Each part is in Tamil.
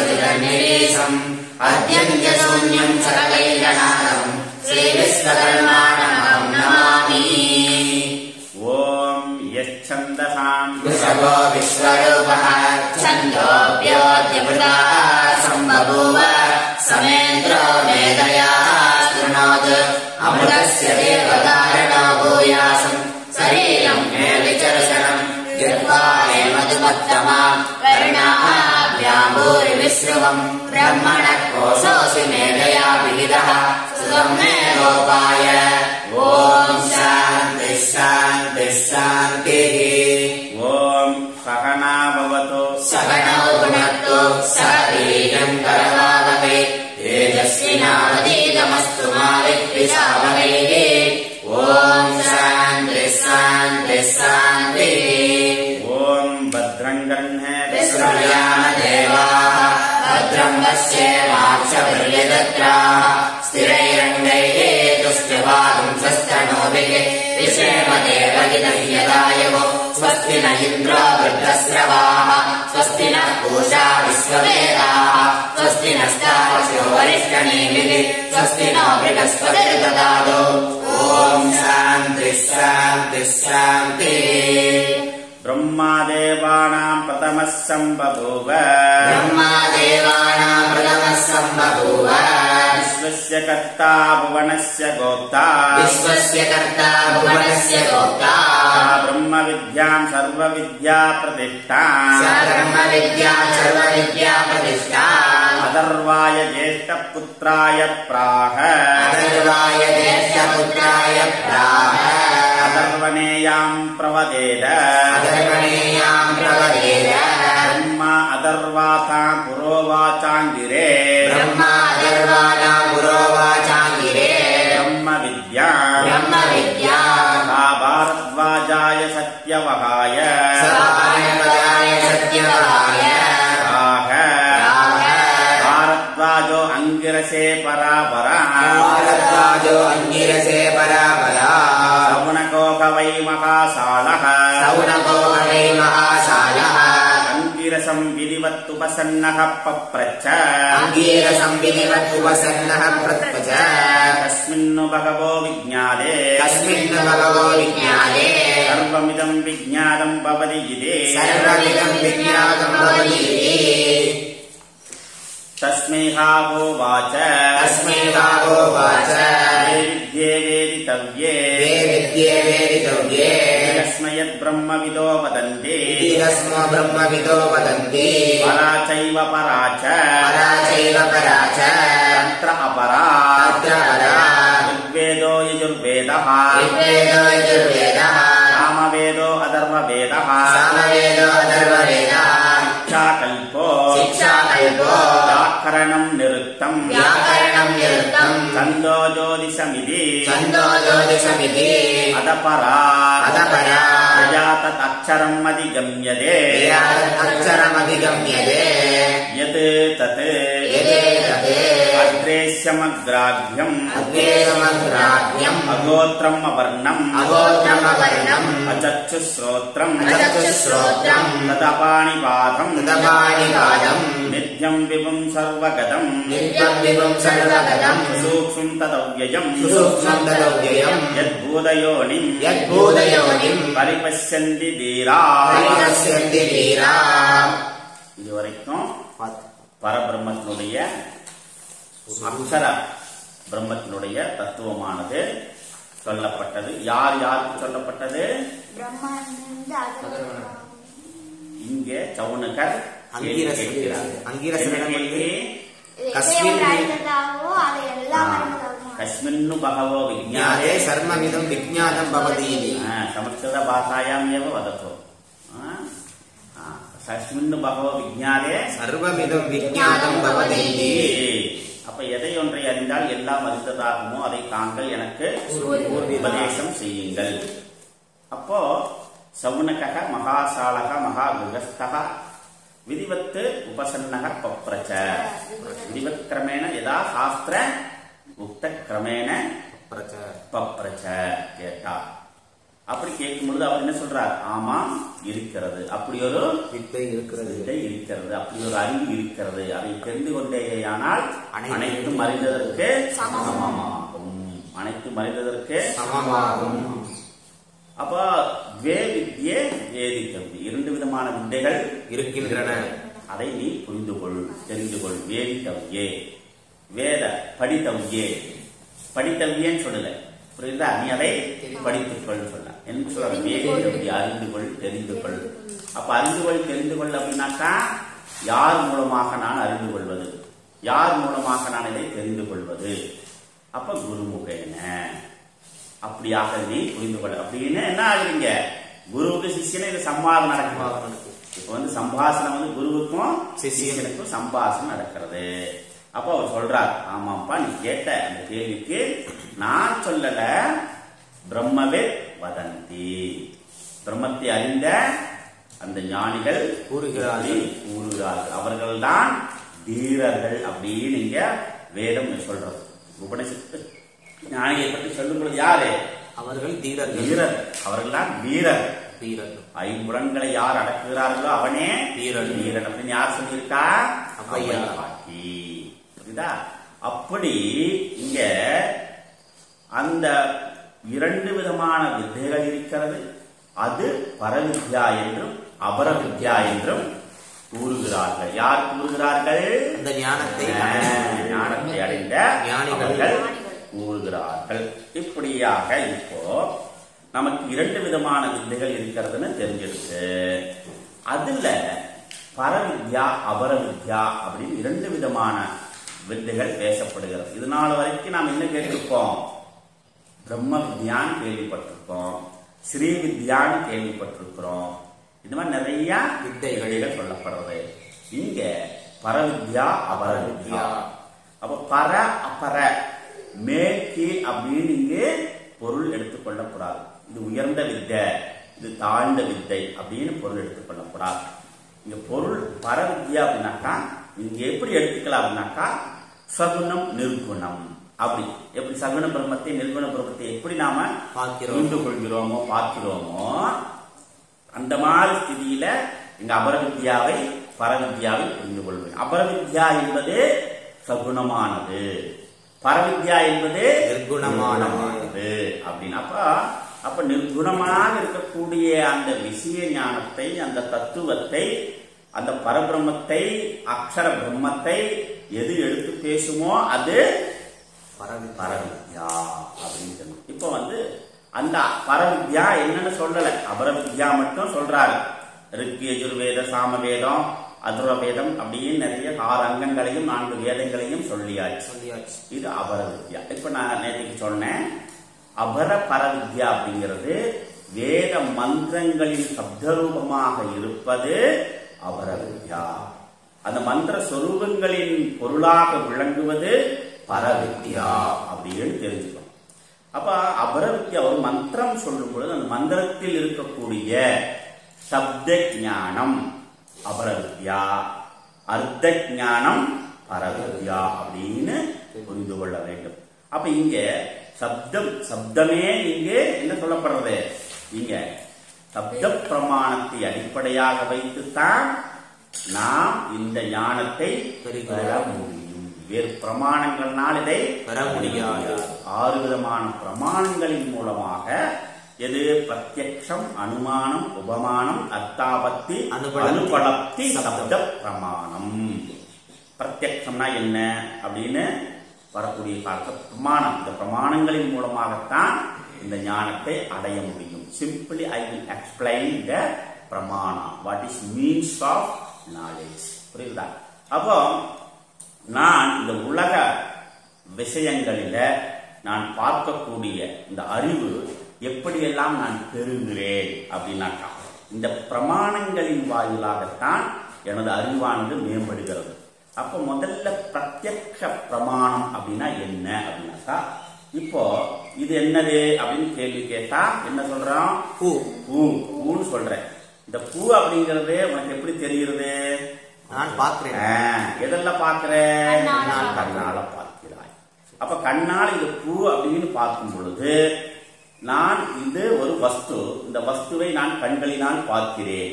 सुरनिरीशम् अद्यन्त्यशून्यम् सकलैर्गणानम् श्रीविश्वकर्माणमहम् नमामि। ॐ यच्छन्दसाम् वृषभो विश्वरूपः छन्दोऽप्योऽद्यमृताः सम्बभूव समेन्द्रो मेधया शृणोत् अमृतस्य देवधारणो भूयासम् शरीरम् मे विचर्षणम् जिह्वा मे मधुमत्तमा कर्णाभ्याम्भूरिविश्रुवम् ब्रह्मणः कोशोऽसि मेधया विहितः सुखम् मे गोपाय। ॐ शान्तिः शान्तिः शान्तिः। ॐ सहना भवतु सहनौ भुनक्तु सह वीर्यम् करवावहै तेजस्विनावधीतमस्तु मा विद्विषावहैः। ॐ शान्तिः शान्तिः शान्तिः। ॐ भद्रम् गृह्णेत् शृणुयामदेवाः भद्रम् पश्येमाक्षभिर्यजत्राः स्थिरैरङ्गैः तुष्टवागुंसस्तनूभिः विषेमदेवहितह्यदायुः स्वस्ति न इन्द्रो वृद्धस्रवाः स्वस्ति नः पूषा विश्ववेदाः स्वस्ति नस्तार्क्ष्यो वरिष्ठनेमिः स्वस्ति नो बृहस्पतिर्ददातु। ॐ शान्तिः शान्तिः शान्तिः। ब्रह्मादेवानाम् प्रथमः सम्बभूव ब्रह्मादेवानाम् प्रथमः सम्बभूव विश्वस्य कर्ता भुवनस्य गोप्ता विश्वस्य कर्ता भुवनस्य गोप्ता ब्रह्मविद्याम् सर्वविद्या प्रतिष्ठा ब्रह्मविद्याम् सर्वविद्या प्रतिष्ठा अथर्वाय ज्येष्ठपुत्राय प्राह अथर्वाय ज्येष्ठपुत्राय प्राह अथर्वणेयाम् प्रवदेद अथर्वणेयाम् प्रवदेद ब्रह्मा अथर्वाताम् पुरोवाचाङ्गिरे ब्रह्मा अथर्वाणाम् पुरोवाचाङ्गिरे ब्रह्मविद्या ब्रह्मविद्या सा भारद्वाजाय सत्यवहाय भारद्वाजाय सत्यवहाय प्राह भारद्वाजो अङ्गिरसे परापरा भारद्वाजो अङ्गिरसे परापरा सौनको वै महाशालः सौनको वै महाशालः अङ्गिरसम् विधिवत्तुपसन्नः पप्रच्छ अङ्गिरसम् विधिवत्तुपसन्नः प्रत्पच तस्मिन्नु भगवो विज्ञाते तस्मिन्नु भगवो विज्ञाते सर्वमिदम् विज्ञातम् भवति इति सर्वमिदम् विज्ञातम् भवति इति तस्मै हावोवाच तस्मै हावोवाच ये विद्ये वेदितव्ये ये विद्ये वेदितव्ये यस्मयद्ब्रह्मविदो वदन्ति तस्मो ब्रह्मविदो वदन्ति परा चैव परा च परा चैव परा च तत्र अपरा तत्र परा ऋग्वेदो यजुर्वेदः ऋग्वेदो यजुर्वेदः सामवेदो अथर्ववेदः सामवेदो अथर्ववेदः शिक्षाकल्पो व्याकरणम् निरुक्तम् छन्दो ज्योतिषमिति अदपरा प्रजा तदक्षरम् अधिगम्यते यत् तत् अग्रेश्यमग्राह्यम् अगोत्रम् अवर्णम् अचक्षुश्रोत्रम् तदपाणिपादम् नित्यम् विभुम् सर्वगतम् सूक्ष्मम् तदव्ययम् यद्भूतयोनिम् परिपश्यन्ति धीराः இதுவரைக்கும் பரபிரம்மத்தினுடைய அக்ஷர பிரம்மத்தினுடைய தத்துவமானது சொல்லப்பட்டது. யார் யாருக்கு சொல்லப்பட்டது? இங்கே சவுனகர் कस्मिन्नु बहवो विज्ञाते सर्वमिदं विज्ञातं भवति इति संस्कृतभाषायाम् एव वदतु. कस्मिन्नु बहवो विज्ञाते सर्वमिदं विज्ञातं भवति इति. அப்ப எதை ஒன்றை அறிந்தால் எல்லாம் அறிந்ததாகுமோ அதை தாங்கள் எனக்கு உபதேசம் செய்யுங்கள். அப்போ சவுனகः மகாசாலः மகாகுகஸ்தः विधिवत् उपसन्नः पप्रच विधिवत् क्रमेण यदा शास्त्र उक्त क्रमेण पप्रच केटा அப்படி கேட்கும் பொழுது அவர் என்ன சொல்றார்? ஆமாம் இருக்கிறது, அப்படி ஒரு வித்தை இருக்கிறது, இருக்கிறது, அப்படி ஒரு அறிவு இருக்கிறது. அதை தெரிந்து கொண்டேயானால் அனைத்தும் அறிந்ததற்கு சமமாகும், அனைத்தும் அறிந்ததற்கு சமமாகும். அப்ப வே வித்யே வேதித்தவ்யே, இரண்டு விதமான வித்தைகள் இருக்கின்றன, அதை நீ புரிந்து கொள், தெரிந்து கொள். வேதித்தவ்யே, வேத படித்தவ்யே, படித்தவ்யேன்னு சொல்லல, புரியுதா? நீ அதை படித்துக்கொள் சொல்ல என்று சொல்ற. வேதித்தவ்யே, அறிந்து கொள், தெரிந்து கொள். அப்ப அறிந்து கொள், தெரிந்து கொள் அப்படின்னாக்கா யார் மூலமாக நான் அறிந்து கொள்வது, யார் மூலமாக நான் இதை தெரிந்து கொள்வது? அப்ப குருமுகேன, அப்படியாக நீ புரிந்து கொள்ள. அப்படின்னு என்ன ஆகுறீங்க? குருவுக்கு சிஷியனை இது சம்பாதம் நடக்கும். இப்ப வந்து சம்பாஷணம் வந்து குருவுக்கும் சிஷியனுக்கும் சம்பாஷணம் நடக்கிறது. அப்ப அவர் சொல்றார், ஆமாப்பா நீ கேட்ட அந்த கேள்விக்கு நான் சொல்லல, பிரம்மவே வதந்தி, பிரம்மத்தை அறிந்த அந்த ஞானிகள் கூறுகிறார்கள், அவர்கள்தான் தீரர்கள் அப்படின்னு இங்க வேதம் சொல்றது. உபனிஷத்து ஞானியை பற்றி சொல்லும் பொழுது யாரு? அவர்கள் தீரர்கள், வீரர், அவர்கள்தான் வீரர். வீரர் ஐம்புலன்களை யார் அடக்குகிறார்களோ அவனே வீரன், வீரன் அப்படின்னு யார் சொல்லியிருக்கா? பாட்டி, புரியுதா? அப்படி இங்க அந்த இரண்டு விதமான வித்தைகள் இருக்கிறது. அது பரவித்யா என்றும் அபரவித்யா என்றும் கூறுகிறார்கள். யார் கூறுகிறார்கள்? இந்த ஞானத்தை அடைந்த ஞானிகள் கூறுகிறார்கள். இப்படியாக இப்போ நமக்கு இரண்டு விதமான வித்தைகள் இருக்கிறதுன்னு தெரிஞ்சிருக்கு. அதுல பரவித்யா அபரவித்யா அப்படின்னு இரண்டு விதமான வித்தைகள் பேசப்படுகிறது. இதனால வரைக்கும் நாம் என்ன கேட்டிருக்கோம்? பிரம்ம வித்யான்னு கேள்விப்பட்டிருக்கோம், ஸ்ரீ வித்யான்னு கேள்விப்பட்டிருக்கிறோம். இந்த மாதிரி நிறைய வித்தைகள் சொல்லப்படுறது. இங்க பரவித்யா அபரவித்யா. அப்ப பர அபர, மேல் கீழ் அப்படின்னு இங்கே பொருள் எடுத்துக்கொள்ளக்கூடாது. இது உயர்ந்த வித்தை, இது தாழ்ந்த வித்தை அப்படின்னு பொருள் எடுத்துக்கொள்ளக்கூடாது. இங்க பொருள் பரவித்யா அப்படின்னாக்கா இங்க எப்படி எடுத்துக்கலாம் அப்படின்னாக்கா சகுணம் நிர்குணம். அப்படி எப்படி சகுண பிரம்மத்தை நிர்குண பிரம்மத்தை எப்படி நாம புரிந்து கொள்கிறோமோ பார்க்கிறோமோ அந்த மாதிரி ஸ்திதியில இங்க அபரவித்யாவை பரவித்யாவை புரிந்து கொள்வேன். அபரவித்யா என்பது சகுணமானது, பரவித்யா என்பது நிர்குணமானது அப்படின்னு. அப்ப நிர்குணமாக இருக்கக்கூடிய அந்த விஷய ஞானத்தை, அந்த தத்துவத்தை, அந்த பரபிரம்மத்தை, அக்ஷர பிரம்மத்தை எது எடுத்து பேசுமோ அது பரவித்யா அப்படின்னு சொல்லணும். இப்ப வந்து அந்த பரவித்யா என்னன்னு சொல்லல, அபரவித்யா மட்டும் சொல்றாரு. ரிக் யஜுர்வேத சாமவேதம் அதுரவேதம் அப்படின்னு நிறைய 6 அங்கங்களையும் 4 வேதங்களையும் சொல்லியாச்சு. இது அபரவித்யா. இப்ப நான் நேற்றுக்கு சொன்னேன், அபர பரவித்யா அப்படிங்கிறது வேத மந்திரங்களின் சப்தரூபமாக இருப்பது அபரவித்யா. அந்த மந்திர சொரூபங்களின் பொருளாக விளங்குவது பரவித்யா அப்படின்னு தெரிஞ்சுக்கணும். அப்ப அபரவித்யா ஒரு மந்திரம் சொல்லும் பொழுது அந்த மந்திரத்தில் இருக்கக்கூடிய சப்த ஞானம் அபரவித்யா, அர்த்த ஞானம் பரவித்யா அப்படின்னு புரிந்து கொள்ள வேண்டும். அப்ப இங்க சப்தமே இங்கே என்ன சொல்லப்படுறது? இங்க சப்த பிரமாணத்தை அடிப்படையாக வைத்துத்தான் நாம் இந்த ஞானத்தை பெற முடியும். வேறு பிரமாணங்கள்னால் இதை பெற முடியாது. 6 விதமான பிரமாணங்களின் மூலமாக எது? பிரத்யக்ஷம், அனுமானம், உபமானம், அர்த்தாபத்தி, அனுபலப்தி, சப்த பிரமாணம். பிரத்யக்ஷம்னா என்ன அப்படின்னு வரக்கூடிய பிரமாணம். இந்த பிரமாணங்களின் மூலமாகத்தான் இந்த ஞானத்தை அடைய முடியும். Simply I will explain the pramana, what is means of knowledge. புரியுதா? அப்போ நான் இந்த உலக விஷயங்களில நான் பார்க்கக்கூடிய இந்த அறிவு எப்படியெல்லாம் நான் பெறுகிறேன் அப்படின்னாக்கா இந்த பிரமாணங்களின் வாயிலாகத்தான் எனது அறிவானது மேம்படுகிறது. அப்போ முதல்ல பிரத்யக்ஷ பிரமாணம் அப்படின்னா என்ன அப்படின்னாக்கா, இப்போ இது என்னது அப்படின்னு கேள்வி கேட்டா என்ன சொல்றோம்? பூன்னு சொல்றேன். இந்த பூ அப்படிங்கறது உனக்கு எப்படி தெரிகிறது? நான் பார்க்கிறேன். எதெல்லாம் பார்க்கிறேன்? கண்ணால பார்க்கிறாய். அப்ப கண்ணால் இது பூ அப்படின்னு பார்க்கும் பொழுது நான் இது ஒரு வஸ்து, இந்த வஸ்துவை நான் கண்களினால் பார்க்கிறேன்.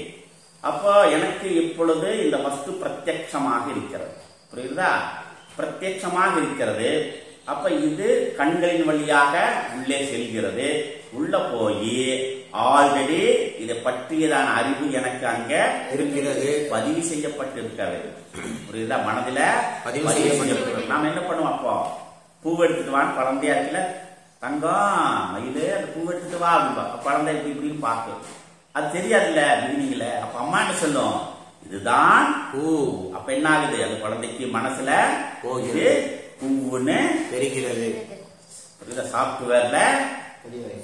அப்போ எனக்கு இப்பொழுது இந்த வஸ்து பிரத்யட்சமாக இருக்கிறது. புரியுதா? பிரத்யட்சமாக இருக்கிறது. அப்ப இது கண்களின் வழியாக உள்ளே செல்கிறது. உள்ள போய் ஆல்ரெடி இதை பற்றியதான அறிவு எனக்கு அங்க இருக்கிறது, பதிவு செய்யப்பட்டிருக்கிறது. புரியுதா? மனதில பதிவு செய்யப்பட்டிருக்கு. நாம என்ன பண்ணுவோம்? அப்போ பூ எடுத்துட்டு வான்னு குழந்தையா இருக்குல்ல, தங்கம் மயிலே அந்த பூ எடுத்துட்டு வா அப்படின்பா. குழந்தை இப்படி இப்படின்னு பார்க்கும். அது தெரியாதுல்ல பிகினிங்ல. அப்ப அம்மா என்ன சொல்லும்? இதுதான் பூ. அப்ப என்ன ஆகுது? அது குழந்தைக்கு மனசுல போகுது, பூவுன்னு தெரிகிறது. சாப்ட்வேர்ல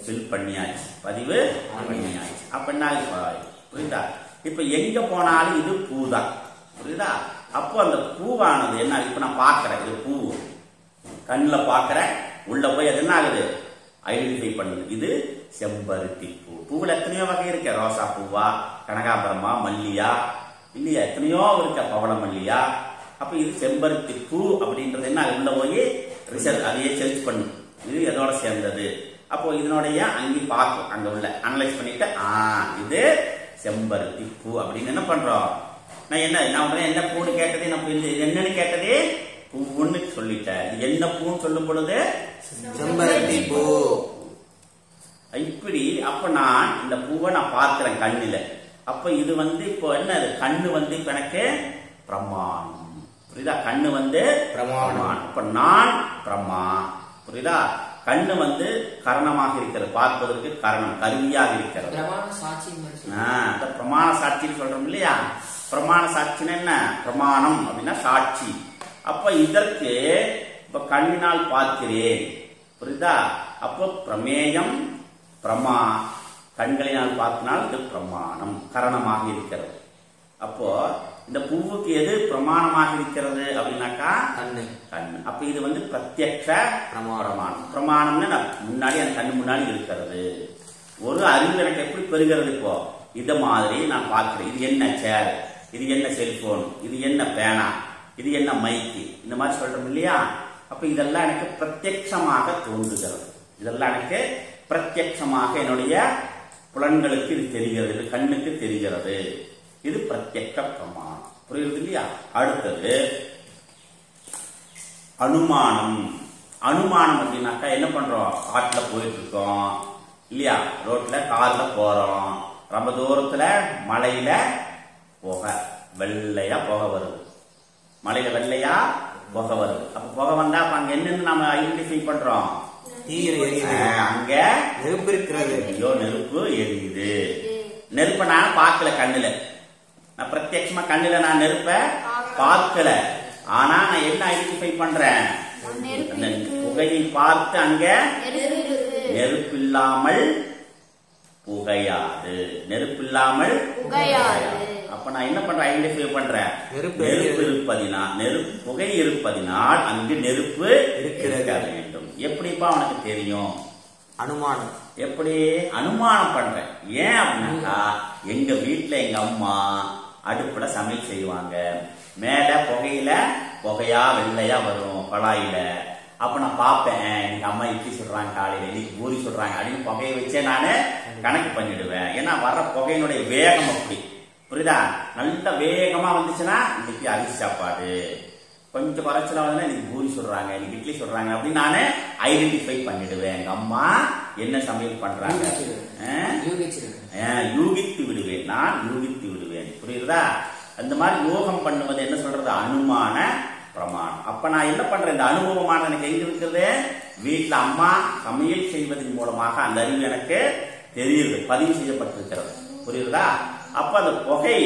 ஃபில் பண்ணியாச்சு, பதிவு பண்ணியாச்சு. அப்ப என்ன ஆகுது? புரியுதா? இப்ப எங்க போனாலும் இது பூ தான். புரியுதா? அப்போ அந்த பூவானது என்ன? இப்ப நான் பாக்குறேன், இது பூ கண்ணுல பாக்குறேன். உள்ள போய் அது என்ன ஆகுது? ஐடென்டிஃபை பண்ணுது. இது செம்பருத்தி பூ. பூவில் எத்தனையோ வகை இருக்க. ரோசா பூவா, கனகாம்பரமா, மல்லியா, இல்லையா? எத்தனையோ இருக்க, பவள மல்லியா. அப்ப இது செம்பருத்தி பூ அப்படின்றது என்ன? உள்ள போய் ரிசர்ச் அதையே சர்ச் பண்ணு, இது எதோட சேர்ந்தது. அப்போ இதனுடைய அங்கே பார்க்கும், அங்க உள்ள அனலைஸ் பண்ணிட்டு இது செம்பருத்தி பூ அப்படின்னு என்ன பண்றோம்? நான் என்ன பூன்னு கேட்டதே, நம்ம என்னன்னு கேட்டதே பூன்னு சொல்லிட்டேன். இது என்ன பூன்னு சொல்லும் பொழுது செம்பருத்தி பூ. இப்படி அப்ப நான் இந்த பூவை நான் பார்க்கிறேன் கண்ணுல. அப்ப இது இப்போ என்ன? கண்ணு இப்ப எனக்கு பிரமாணம். புரியுதா? கண்ணு பிரமாணம். அப்ப நான் பிரமா. புரியுதா? கண்ணு கரணமாக இருக்கிறது, பார்ப்பதற்கு கரணம் கருவியாக இருக்கிறது. அந்த பிரமாண சாட்சின்னு சொல்றோம் இல்லையா? பிரமாண சாட்சின்னு என்ன? பிரமாணம் அப்படின்னா சாட்சி. அப்ப இதற்கு இப்ப கண்ணினால் பார்க்கிறேன். புரியுதா? அப்போ பிரமேயம் பிரமா, கண்களினால் பார்த்தினால் இது பிரமாணம் கரணமாக இருக்கிறது. அப்போ இந்த பூவுக்கு எது பிரமாணமாக இருக்கிறது அப்படின்னாக்கா கண்ணு. கண்ணு. அப்ப இது பிரத்யக்ஷ பிரமாணம். பிரமாணம்னு முன்னாடி அந்த கண்ணு முன்னாடி இருக்கிறது. ஒரு அறிவு எனக்கு எப்படி பெறுகிறது? இப்போ இத மாதிரி நான் பார்க்கிறேன். இது என்ன சேர், இது என்ன செல்போன், இது என்ன பேனா, இது என்ன மைக்கு, இந்த மாதிரி சொல்றோம் இல்லையா? அப்ப இதெல்லாம் எனக்கு பிரத்யட்சமாக தோன்றுகிறது. இதெல்லாம் எனக்கு பிரத்யட்சமாக என்னுடைய புலன்களுக்கு இது தெரிகிறது, இது கண்ணுக்கு தெரிகிறது. இது பிரத்யக்ஷ பிரமாணம். புரியுது இல்லையா? அடுத்தது அனுமானம். அனுமானம் அப்படின்னாக்கா என்ன பண்றோம்? காட்டுல போயிட்டு இருக்கோம் இல்லையா? ரோட்ல கார்ல போறோம். ரொம்ப தூரத்துல மலையில புகை, வெள்ளையா புகை வருது. மலையில வெள்ளையா புகை வருது. அப்ப புகை வந்தா அங்க என்னன்னு நம்ம ஐடென்டிஃபை பண்றோம்? அங்க நெருப்பு இருக்கிறது. ஐயோ நெருப்பு எரியுது. நெருப்ப நான் பார்க்கல கண்ணுல, நான் பிரத்யட்சமா கண்ணுல நான் நெருப்ப பார்க்கல. ஆனா நான் என்ன ஐடென்டிஃபை பண்றேன்? புகையை பார்த்து அங்க நெருப்பு இல்லாமல் புகையாது, நெருப்பு இல்லாமல் புகையாது. அப்ப நான் என்ன பண்றேன்? ஐடென்டிஃபை பண்றேன். நெருப்பு இருப்பதினால், நெருப்பு புகை இருப்பதினால் அங்கு நெருப்பு இருக்க வேண்டும். எப்படிப்பா உனக்கு தெரியும்? அனுமானம். எப்படி அனுமானம் பண்றேன்? ஏன் அப்படின்னாக்கா எங்க வீட்டுல எங்க அம்மா அடுப்புல சமையல் செய்வாங்க. மேல புகையில புகையா வெள்ளையா வரும் குழாயில. அப்ப நான் பார்ப்பேன், எங்க அம்மா இட்லி சுடுறாங்க, காலையில இன்னைக்கு பூரி சுடுறாங்க அப்படின்னு புகையை வச்சே நானு கணக்கு பண்ணிடுவேன். ஏன்னா வர்ற புகையினுடைய வேகம் அப்படி. புரியுதா? நல்ல வேகமா வந்துச்சுன்னா இன்னைக்கு அரிசி சாப்பாடு, கொஞ்சம் குறைச்சல வந்து இன்னைக்கு பூரி சுடுறாங்க, இன்னைக்கு இட்லி சுடுறாங்க அப்படின்னு நானு ஐடென்டிஃபை பண்ணிடுவேன். எங்க அம்மா என்ன சமையல் பண்றாங்க யூகித்து விடுவேன், நான் யூகித்து விடுவேன். புரியுதா? அந்த மாதிரி யோகம் பண்ணுவது என்ன சொல்றது? அனுமான பிரமாணம். அப்ப நான் என்ன பண்றேன்? இந்த அனுபவமான எனக்கு எங்க இருக்கிறது? வீட்டுல அம்மா சமையல் செய்வதன் மூலமாக அந்த அறிவு எனக்கு தெரியுது, பதிவு செய்யப்பட்டிருக்கிறது. புரியுதா? அப்ப அந்த புகை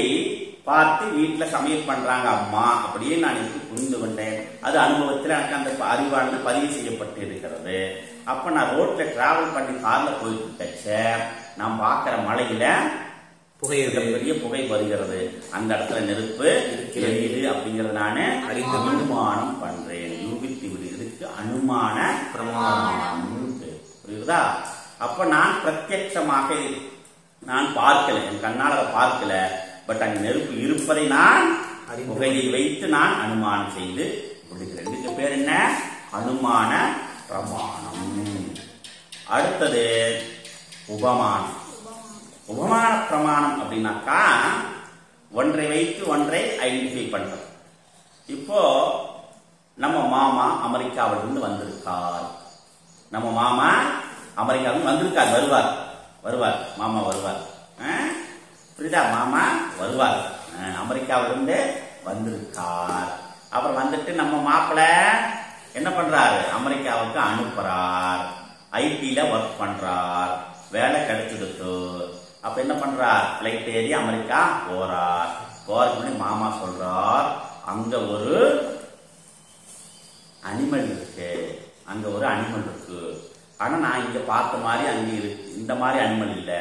பார்த்து வீட்டுல சமையல் பண்றாங்க அம்மா அப்படியே நான் எனக்கு புரிந்து கொண்டேன். அது அனுபவத்தில் எனக்கு அந்த அறிவானது பதிவு செய்யப்பட்டு இருக்கிறது. அப்ப நான் ரோட்ல டிராவல் பண்ணி கார்ல போயிட்டு இருக்கச்ச நான் பாக்குற மலையில பெரிய புகை வருகிறது, அந்த இடத்துல நெருப்பு எரியுது அப்படிங்கறது நானு அனுமானம் பண்றேன், யூகித்து விடுகிறதுக்கு அனுமான பிரமாணம். புரியுதா? அப்ப நான் பிரத்யட்சமாக நான் பார்க்கல, என் கண்ணால பார்க்கல, பட் அங்க நெருப்பு இருப்பதை நான் புகையை வைத்து நான் அனுமானம் செய்து விடுகிறேன். இதுக்கு பேர் என்ன? அனுமான பிரமாணம். அடுத்தது உபமானம். உபமான பிரமாணம் அப்படின்னாக்கா ஒன்றை வைத்து ஒன்றை ஐடென்டிஃபை பண்றது. இப்போ நம்ம மாமா அமெரிக்காவிலிருந்து வந்திருக்கார். நம்ம மாமா அமெரிக்காவிலிருந்து வந்திருக்கார். வருவார் மாமா வருவார். புரியுதா? மாமா வருவார், அமெரிக்காவிலிருந்து வந்திருக்கார். அப்புறம் வந்துட்டு நம்ம மாப்பிள்ளை என்ன பண்றாரு? அமெரிக்காவுக்கு அனுப்புறார். ஐடில ஒர்க் பண்றார். வேலை கிடைச்சிடுத்து. அப்ப என்ன பண்றார்? பிளைட் ஏறி அமெரிக்கா போறார். போறதுக்கு முன்னாடி மாமா சொல்றார், அங்க ஒரு அனிமல் இருக்கு, அங்க ஒரு அனிமல் இருக்கு. ஆனா நான் இங்க பார்த்த மாதிரி அங்க இருக்கு. இந்த மாதிரி அனிமல் இல்ல.